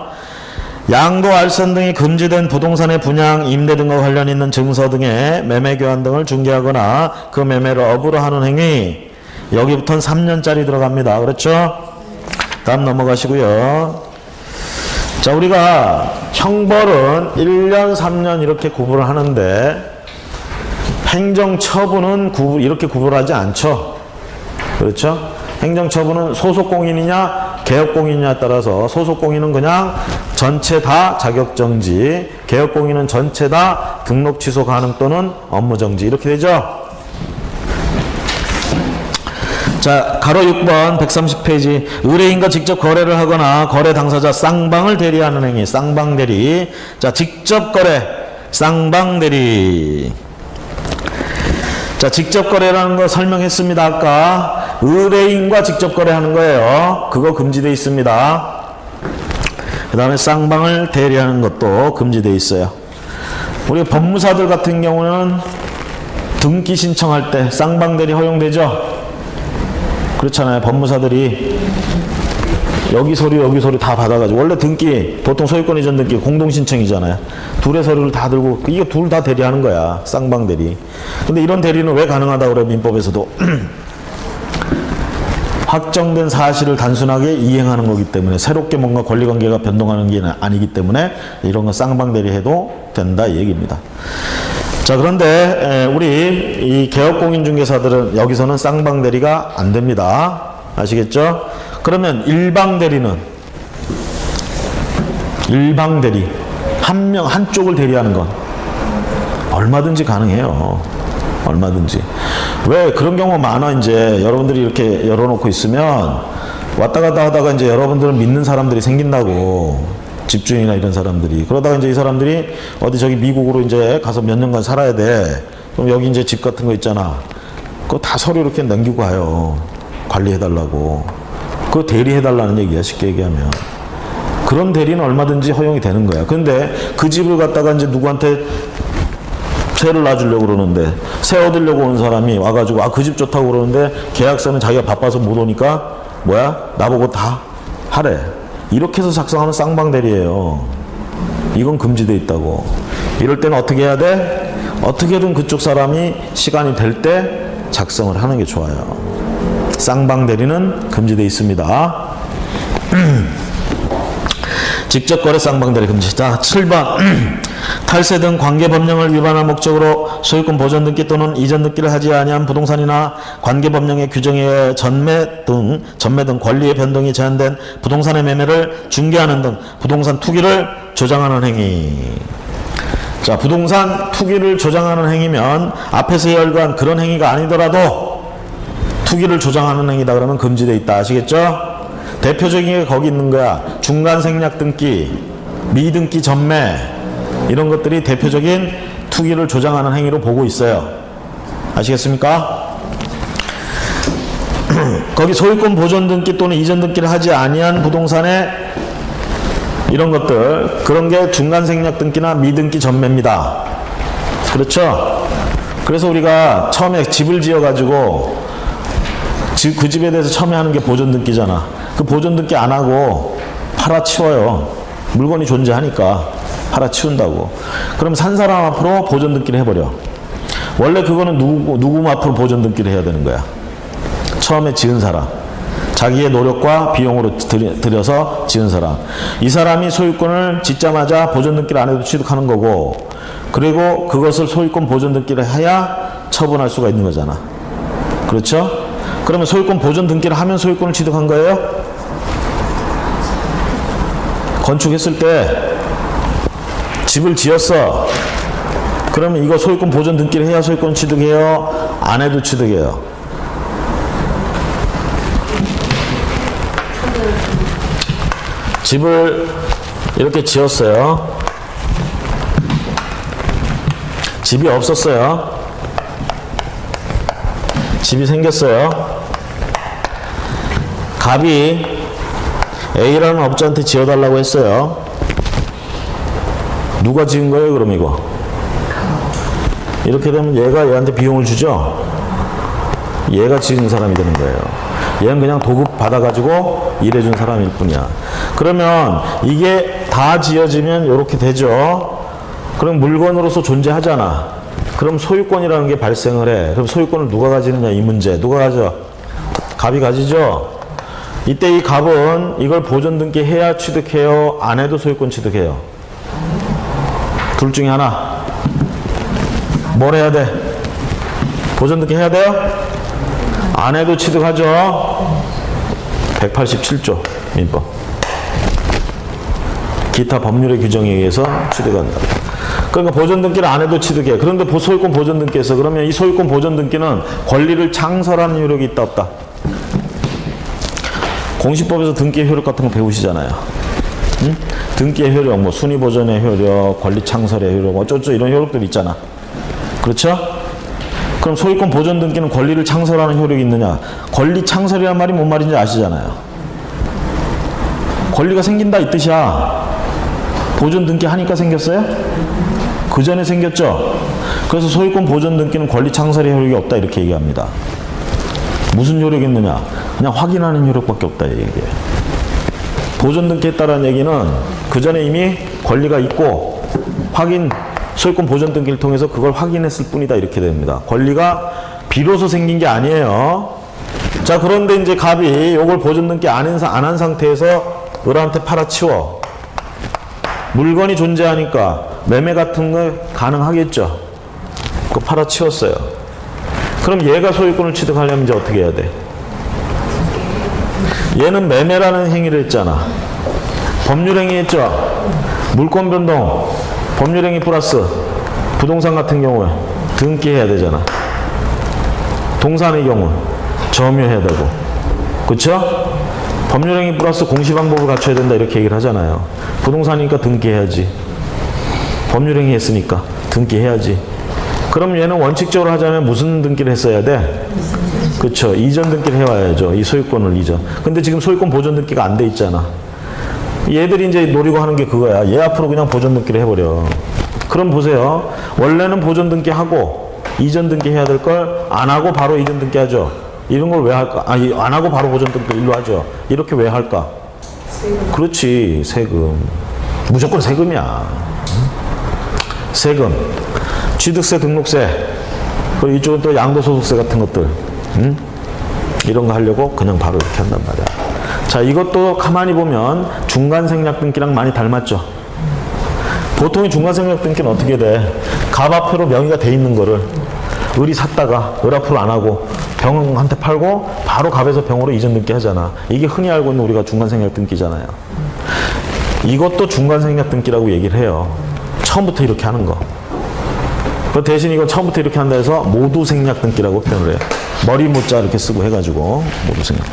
[SPEAKER 1] 양도, 알선 등이 금지된 부동산의 분양, 임대 등과 관련 있는 증서 등의 매매 교환 등을 중개하거나 그 매매를 업으로 하는 행위. 여기부터는 3년짜리 들어갑니다. 그렇죠? 다음 넘어가시고요. 자, 우리가 형벌은 1년, 3년 이렇게 구분을 하는데 행정처분은 이렇게 구분하지 않죠. 그렇죠? 행정처분은 소속공인이냐 개업공인이냐에 따라서 소속공인은 그냥 전체 다 자격정지, 개업공인은 전체 다 등록 취소 가능 또는 업무정지 이렇게 되죠. 자, 가로 6번 130페이지 의뢰인과 직접 거래를 하거나 거래 당사자 쌍방을 대리하는 행위, 쌍방대리. 자, 직접 거래, 쌍방대리. 자, 직접 거래라는 거 설명했습니다. 아까 의뢰인과 직접 거래하는 거예요. 그거 금지되어 있습니다. 그 다음에 쌍방을 대리하는 것도 금지되어 있어요. 우리 법무사들 같은 경우는 등기 신청할 때 쌍방 대리 허용되죠? 그렇잖아요. 법무사들이 여기 서류 다 받아가지고 원래 등기 보통 소유권 이전 등기 공동 신청이잖아요. 둘의 서류를 다 들고 이게 둘 다 대리하는 거야. 쌍방 대리. 근데 이런 대리는 왜 가능하다고 그래요? 민법에서도 확정된 사실을 단순하게 이행하는 거기 때문에 새롭게 뭔가 권리관계가 변동하는 게 아니기 때문에 이런 거 쌍방 대리해도 된다 이 얘기입니다. 자, 그런데 우리 이 개업공인중개사들은 여기서는 쌍방 대리가 안 됩니다. 아시겠죠? 그러면 일방 대리는 일방 대리 한쪽을 대리하는 건 얼마든지 가능해요. 얼마든지. 왜 그런 경우가 많아. 이제 여러분들이 이렇게 열어놓고 있으면 왔다 갔다 하다가 이제 여러분들은 믿는 사람들이 생긴다고. 집주인이나 이런 사람들이. 그러다가 이제 이 사람들이 어디 저기 미국으로 이제 가서 몇 년간 살아야 돼. 그럼 여기 이제 집 같은 거 있잖아. 그거 다 서류 이렇게 남기고 가요. 관리해달라고. 그거 대리해달라는 얘기야. 쉽게 얘기하면. 그런 대리는 얼마든지 허용이 되는 거야. 근데 그 집을 갖다가 이제 누구한테 세를 놔주려고 그러는데 세 얻으려고 온 사람이 와가지고 그 집 좋다고 그러는데 계약서는 자기가 바빠서 못 오니까 뭐야? 나보고 다 하래. 이렇게 해서 작성하는 쌍방대리예요. 이건 금지되어 있다고. 이럴 때는 어떻게 해야 돼? 어떻게든 그쪽 사람이 시간이 될 때 작성을 하는 게 좋아요. 쌍방대리는 금지되어 있습니다. 직접 거래 쌍방대리 금지. 자, 7번 탈세 등 관계법령을 위반할 목적으로 소유권 보전 등기 또는 이전 등기를 하지 아니한 부동산이나 관계법령의 규정에 의해 전매 등 권리의 변동이 제한된 부동산의 매매를 중개하는 등 부동산 투기를 조장하는 행위. 자, 부동산 투기를 조장하는 행위면 앞에서 열거한 그런 행위가 아니더라도 투기를 조장하는 행위다 그러면 금지되어 있다. 아시겠죠? 대표적인 게 거기 있는 거야. 중간 생략 등기, 미등기 전매 이런 것들이 대표적인 투기를 조장하는 행위로 보고 있어요. 아시겠습니까? 거기 소유권 보존 등기 또는 이전 등기를 하지 아니한 부동산에 이런 것들 그런 게 중간 생략 등기나 미등기 전매입니다. 그렇죠? 그래서 우리가 처음에 집을 지어 가지고 그 집에 대해서 처음에 하는 게 보존 등기잖아. 그 보존 등기 안 하고 팔아치워요. 물건이 존재하니까 팔아치운다고. 그럼 산 사람 앞으로 보존 등기를 해버려. 원래 그거는 누구 앞으로 보존 등기를 해야 되는 거야. 처음에 지은 사람. 자기의 노력과 비용으로 들여서 지은 사람. 이 사람이 소유권을 짓자마자 보존 등기를 안 해도 취득하는 거고, 그리고 그것을 소유권 보존 등기를 해야 처분할 수가 있는 거잖아. 그렇죠? 그러면 소유권 보존 등기를 하면 소유권을 취득한 거예요? 건축했을 때 집을 지었어. 그러면 이거 소유권 보존 등기를 해야 소유권 취득해요? 안 해도 취득해요? 집을 이렇게 지었어요. 집이 없었어요. 집이 생겼어요. 갑이 A라는 업자한테 지어달라고 했어요. 누가 지은 거예요, 그럼 이거? 이렇게 되면 얘가 얘한테 비용을 주죠? 얘가 지은 사람이 되는 거예요. 얘는 그냥 도급 받아가지고 일해준 사람일 뿐이야. 그러면 이게 다 지어지면 이렇게 되죠. 그럼 물건으로서 존재하잖아. 그럼 소유권이라는 게 발생을 해. 그럼 소유권을 누가 가지느냐 이 문제. 누가 가져? 갑이 가지죠. 이때 이 갑은 이걸 보존 등기 해야 취득해요? 안 해도 소유권 취득해요? 둘 중에 하나. 뭘 해야 돼? 보존 등기 해야 돼요? 안 해도 취득하죠. 187조 민법. 기타 법률의 규정에 의해서 취득한다. 그러니까 보존 등기를 안 해도 취득해. 그런데 소유권 보존 등기에서 그러면 이 소유권 보존 등기는 권리를 창설하는 효력이 있다 없다? 공시법에서 등기의 효력 같은 거 배우시잖아요. 응? 등기의 효력, 뭐 순위 보존의 효력, 권리 창설의 효력, 어쩌고 이런 효력들 있잖아. 그렇죠? 그럼 소유권 보존 등기는 권리를 창설하는 효력이 있느냐? 권리 창설이란 말이 뭔 말인지 아시잖아요. 권리가 생긴다 이 뜻이야. 보존 등기 하니까 생겼어요? 그 전에 생겼죠? 그래서 소유권 보존 등기는 권리 창설의 효력이 없다 이렇게 얘기합니다. 무슨 효력이 있느냐? 그냥 확인하는 효력밖에 없다 이 얘기예요. 보존 등기했다라는 얘기는 그 전에 이미 권리가 있고 소유권 보존 등기를 통해서 그걸 확인했을 뿐이다 이렇게 됩니다. 권리가 비로소 생긴 게 아니에요. 자, 그런데 이제 갑이 요걸 보존 등기 안 한 상태에서 을한테 팔아치워. 물건이 존재하니까 매매 같은 거 가능하겠죠. 그거 팔아치웠어요. 그럼 얘가 소유권을 취득하려면 이제 어떻게 해야 돼? 얘는 매매라는 행위를 했잖아. 법률행위 했죠. 물권 변동, 법률행위 플러스 부동산 같은 경우에 등기해야 되잖아. 동산의 경우 점유해야 되고, 그렇죠? 법률행위 플러스 공시방법을 갖춰야 된다 이렇게 얘기를 하잖아요. 부동산이니까 등기해야지. 법률행위 했으니까 등기해야지. 그럼 얘는 원칙적으로 하자면 무슨 등기를 했어야 돼? 그렇죠. 이전 등기를 해와야죠. 이 소유권을 이전. 근데 지금 소유권 보존 등기가 안 돼 있잖아. 얘들이 이제 노리고 하는 게 그거야. 얘 앞으로 그냥 보존 등기를 해버려. 그럼 보세요. 원래는 보존 등기 하고 이전 등기 해야 될 걸 안 하고 바로 이전 등기 하죠. 이런 걸 왜 할까? 아니, 안 하고 바로 보존 등기 일로 하죠. 이렇게 왜 할까? 세금. 그렇지. 세금. 무조건 세금이야. 세금. 취득세, 등록세. 그리고 이쪽은 또 양도소득세 같은 것들. 응? 이런 거 하려고 그냥 바로 이렇게 한단 말이야. 자, 이것도 가만히 보면 중간생략 등기랑 많이 닮았죠. 보통의 중간생략 등기는 어떻게 돼? 갑 앞으로 명의가 돼 있는 거를 을이 샀다가 을 앞으로 안 하고 병한테 팔고 바로 갑에서 병으로 이전 등기 하잖아. 이게 흔히 알고 있는 우리가 중간생략 등기잖아요. 이것도 중간생략 등기라고 얘기를 해요. 처음부터 이렇게 하는 거. 그 대신 이건 처음부터 이렇게 한다 해서 모두 생략 등기라고 표현을 해요. 머리 모자 이렇게 쓰고 해가지고 모두 생략.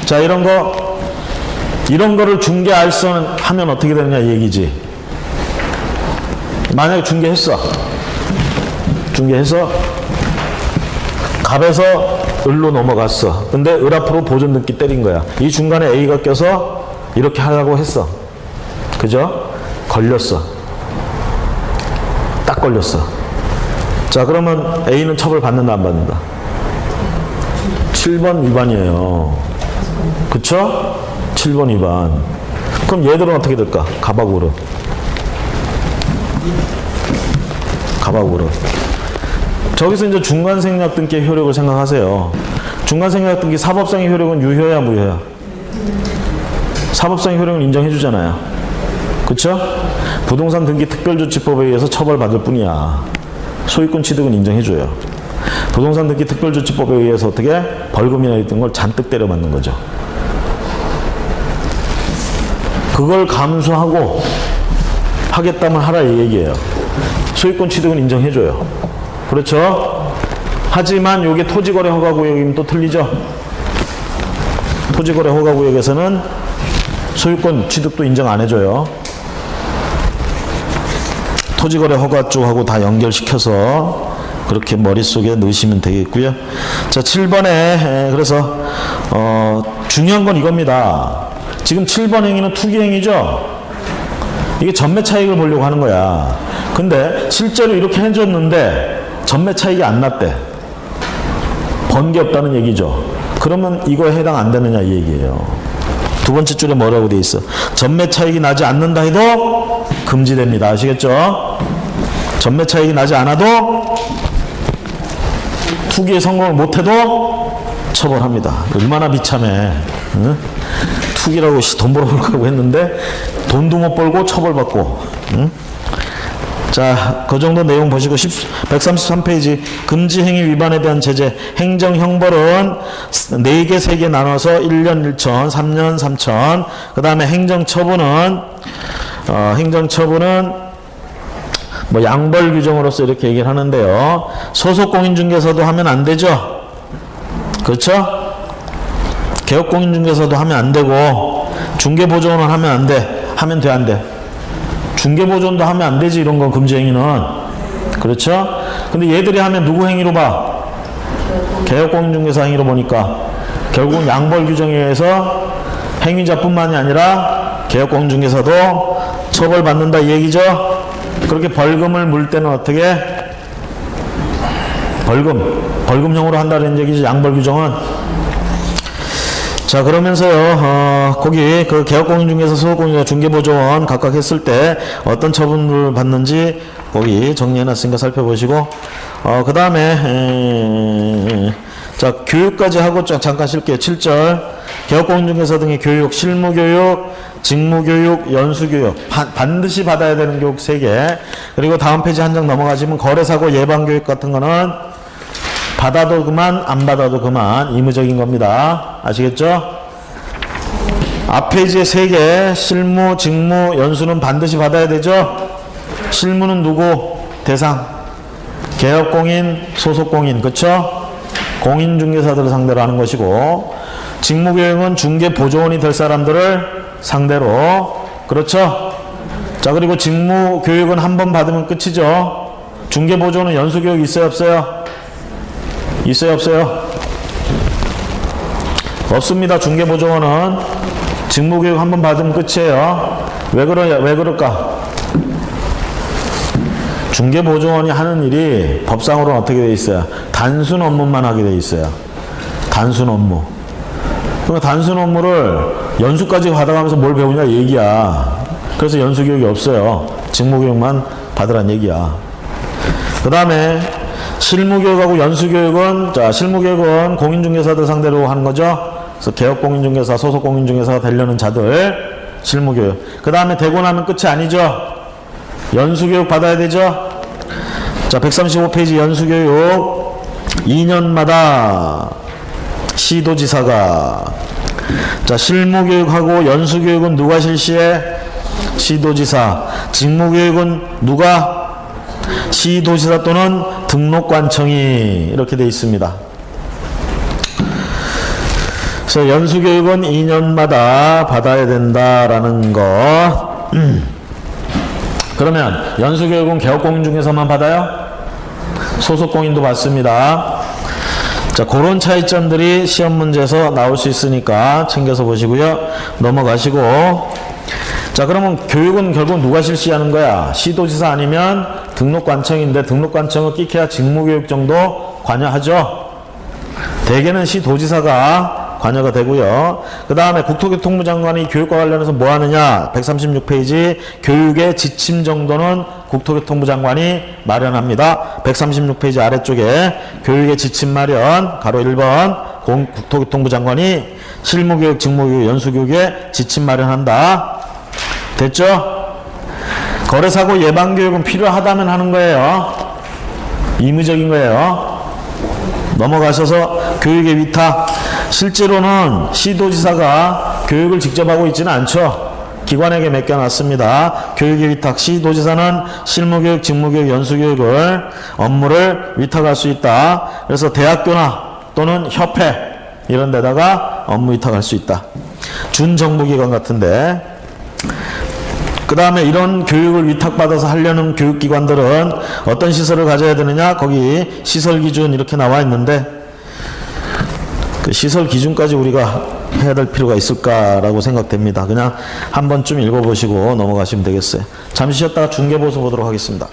[SPEAKER 1] 자, 이런 거를 중개알선하면 어떻게 되느냐 이 얘기지. 만약에 중개해서 갑에서 을로 넘어갔어. 근데 을 앞으로 보존 등기 때린 거야. 이 중간에 A가 껴서 이렇게 하려고 했어. 그죠? 걸렸어. 딱 걸렸어. 자, 그러면 A는 처벌 받는다 안 받는다? 7번 위반이에요. 그쵸? 7번 위반. 그럼 얘들은 어떻게 될까? 갑하고 을은. 갑하고 을은. 저기서 이제 중간생략 등기의 효력을 생각하세요. 중간생략 등기 사법상의 효력은 유효야 무효야? 사법상의 효력을 인정해 주잖아요. 그쵸? 부동산 등기 특별조치법에 의해서 처벌받을 뿐이야. 소유권 취득은 인정해 줘요. 부동산 등기 특별조치법에 의해서 어떻게 벌금이나 이런 걸 잔뜩 때려맞는 거죠. 그걸 감수하고 하겠다면 하라 이 얘기예요. 소유권 취득은 인정해 줘요. 그렇죠? 하지만 이게 토지거래 허가구역이면 또 틀리죠? 토지거래 허가구역에서는 소유권 취득도 인정 안 해줘요. 토지거래 허가 쪽하고 다 연결시켜서 그렇게 머릿속에 넣으시면 되겠고요. 자, 7번에 그래서 중요한 건 이겁니다. 지금 7번 행위는 투기행위죠? 이게 전매 차익을 보려고 하는 거야. 근데 실제로 이렇게 해줬는데 전매 차익이 안 났대. 번 게 없다는 얘기죠. 그러면 이거에 해당 안 되느냐 이 얘기예요. 두 번째 줄에 뭐라고 돼 있어? 전매 차익이 나지 않는다 해도 금지됩니다. 아시겠죠? 전매 차익이 나지 않아도 투기에 성공을 못해도 처벌합니다. 얼마나 비참해. 응? 투기라고 돈 벌어볼까 했는데 돈도 못 벌고 처벌받고. 응? 자, 그 정도 내용 보시고 133페이지 금지 행위 위반에 대한 제재 행정 형벌은 4개 3개 나눠서 1년 1천 3년 3천 그 다음에 행정 처분은 뭐 양벌 규정으로서 이렇게 얘기를 하는데요. 소속 공인중개사도 하면 안 되죠. 그렇죠? 개업 공인중개사도 하면 안 되고 중개보조원은 하면 안 돼. 하면 돼, 안 돼? 중개보조원도 하면 안 되지. 이런 건 금지 행위는. 그렇죠? 근데 얘들이 하면 누구 행위로 봐? 개업 공인중개사 행위로 보니까 결국은 양벌 규정에 의해서 행위자뿐만이 아니라 개업 공인중개사도 처벌받는다 이 얘기죠. 그렇게 벌금을 물 때는 어떻게? 벌금형으로 한다는 얘기죠. 양벌 규정은. 자, 그러면서요, 거기 그 개업공인중개사, 소속공인중개사, 중개보조원 각각 했을 때 어떤 처분을 받는지 거기 정리해놨으니까 살펴보시고, 그 다음에 자, 교육까지 하고 잠깐 쉴게요. 7절 개업공인중개사 등의 교육, 실무교육, 직무교육, 연수교육 반드시 받아야 되는 교육 3개. 그리고 다음 페이지 한 장 넘어가시면 거래사고 예방교육 같은 거는 받아도 그만 안 받아도 그만 의무적인 겁니다. 아시겠죠? 앞 페이지에 3개 실무, 직무, 연수는 반드시 받아야 되죠? 실무는 누구? 대상 개업공인, 소속공인, 그쵸? 공인중개사들을 상대로 하는 것이고, 직무교육은 중개보조원이 될 사람들을 상대로, 그렇죠? 자, 그리고 직무교육은 한 번 받으면 끝이죠. 중개보조원은 연수교육 있어요, 없어요? 있어요, 없어요? 없습니다. 중개보조원은 직무교육 한 번 받으면 끝이에요. 왜 그럴까? 중개보조원이 하는 일이 법상으로는 어떻게 돼 있어요? 단순 업무만 하게 돼 있어요. 단순 업무. 그러니까 단순 업무를 연수까지 받아가면서 뭘 배우냐 얘기야. 그래서 연수교육이 없어요. 직무교육만 받으란 얘기야. 그 다음에 실무교육하고 연수교육은, 자, 실무교육은 공인중개사들 상대로 하는 거죠. 그래서 개업공인중개사, 소속공인중개사가 되려는 자들 실무교육. 그 다음에 되고 나면 끝이 아니죠. 연수교육 받아야 되죠. 자, 135페이지 연수교육 2년마다 시도지사가, 자, 실무교육하고 연수교육은 누가 실시해? 시도지사. 직무교육은 누가? 시도지사 또는 등록관청이 이렇게 되어 있습니다. 그래서 연수교육은 2년마다 받아야 된다라는 거. 그러면 연수교육은 개업공인중개사만 받아요? 소속공인도 받습니다. 자, 그런 차이점들이 시험 문제에서 나올 수 있으니까 챙겨서 보시고요. 넘어가시고, 자, 그러면 교육은 결국 누가 실시하는 거야? 시도지사 아니면 등록관청인데, 등록관청은 끼케야 직무교육 정도 관여하죠. 대개는 시도지사가 관여가 되고요. 그 다음에 국토교통부 장관이 교육과 관련해서 뭐 하느냐? 136페이지 교육의 지침 정도는 국토교통부 장관이 마련합니다. 136페이지 아래쪽에 교육의 지침 마련, 가로 1번 국토교통부 장관이 실무교육, 직무교육, 연수교육에 지침 마련한다. 됐죠? 거래사고 예방교육은 필요하다면 하는 거예요. 의무적인 거예요. 넘어가셔서 교육의 위탁. 실제로는 시도지사가 교육을 직접 하고 있지는 않죠. 기관에게 맡겨놨습니다. 교육의 위탁. 시도지사는 실무교육, 직무교육, 연수교육을 업무를 위탁할 수 있다. 그래서 대학교나 또는 협회 이런 데다가 업무 위탁할 수 있다. 준정부기관 같은데. 그 다음에 이런 교육을 위탁받아서 하려는 교육기관들은 어떤 시설을 가져야 되느냐? 거기 시설기준 이렇게 나와 있는데, 그 시설 기준까지 우리가 해야 될 필요가 있을까라고 생각됩니다. 그냥 한 번쯤 읽어보시고 넘어가시면 되겠어요. 잠시 쉬었다가 중개보수 보도록 하겠습니다.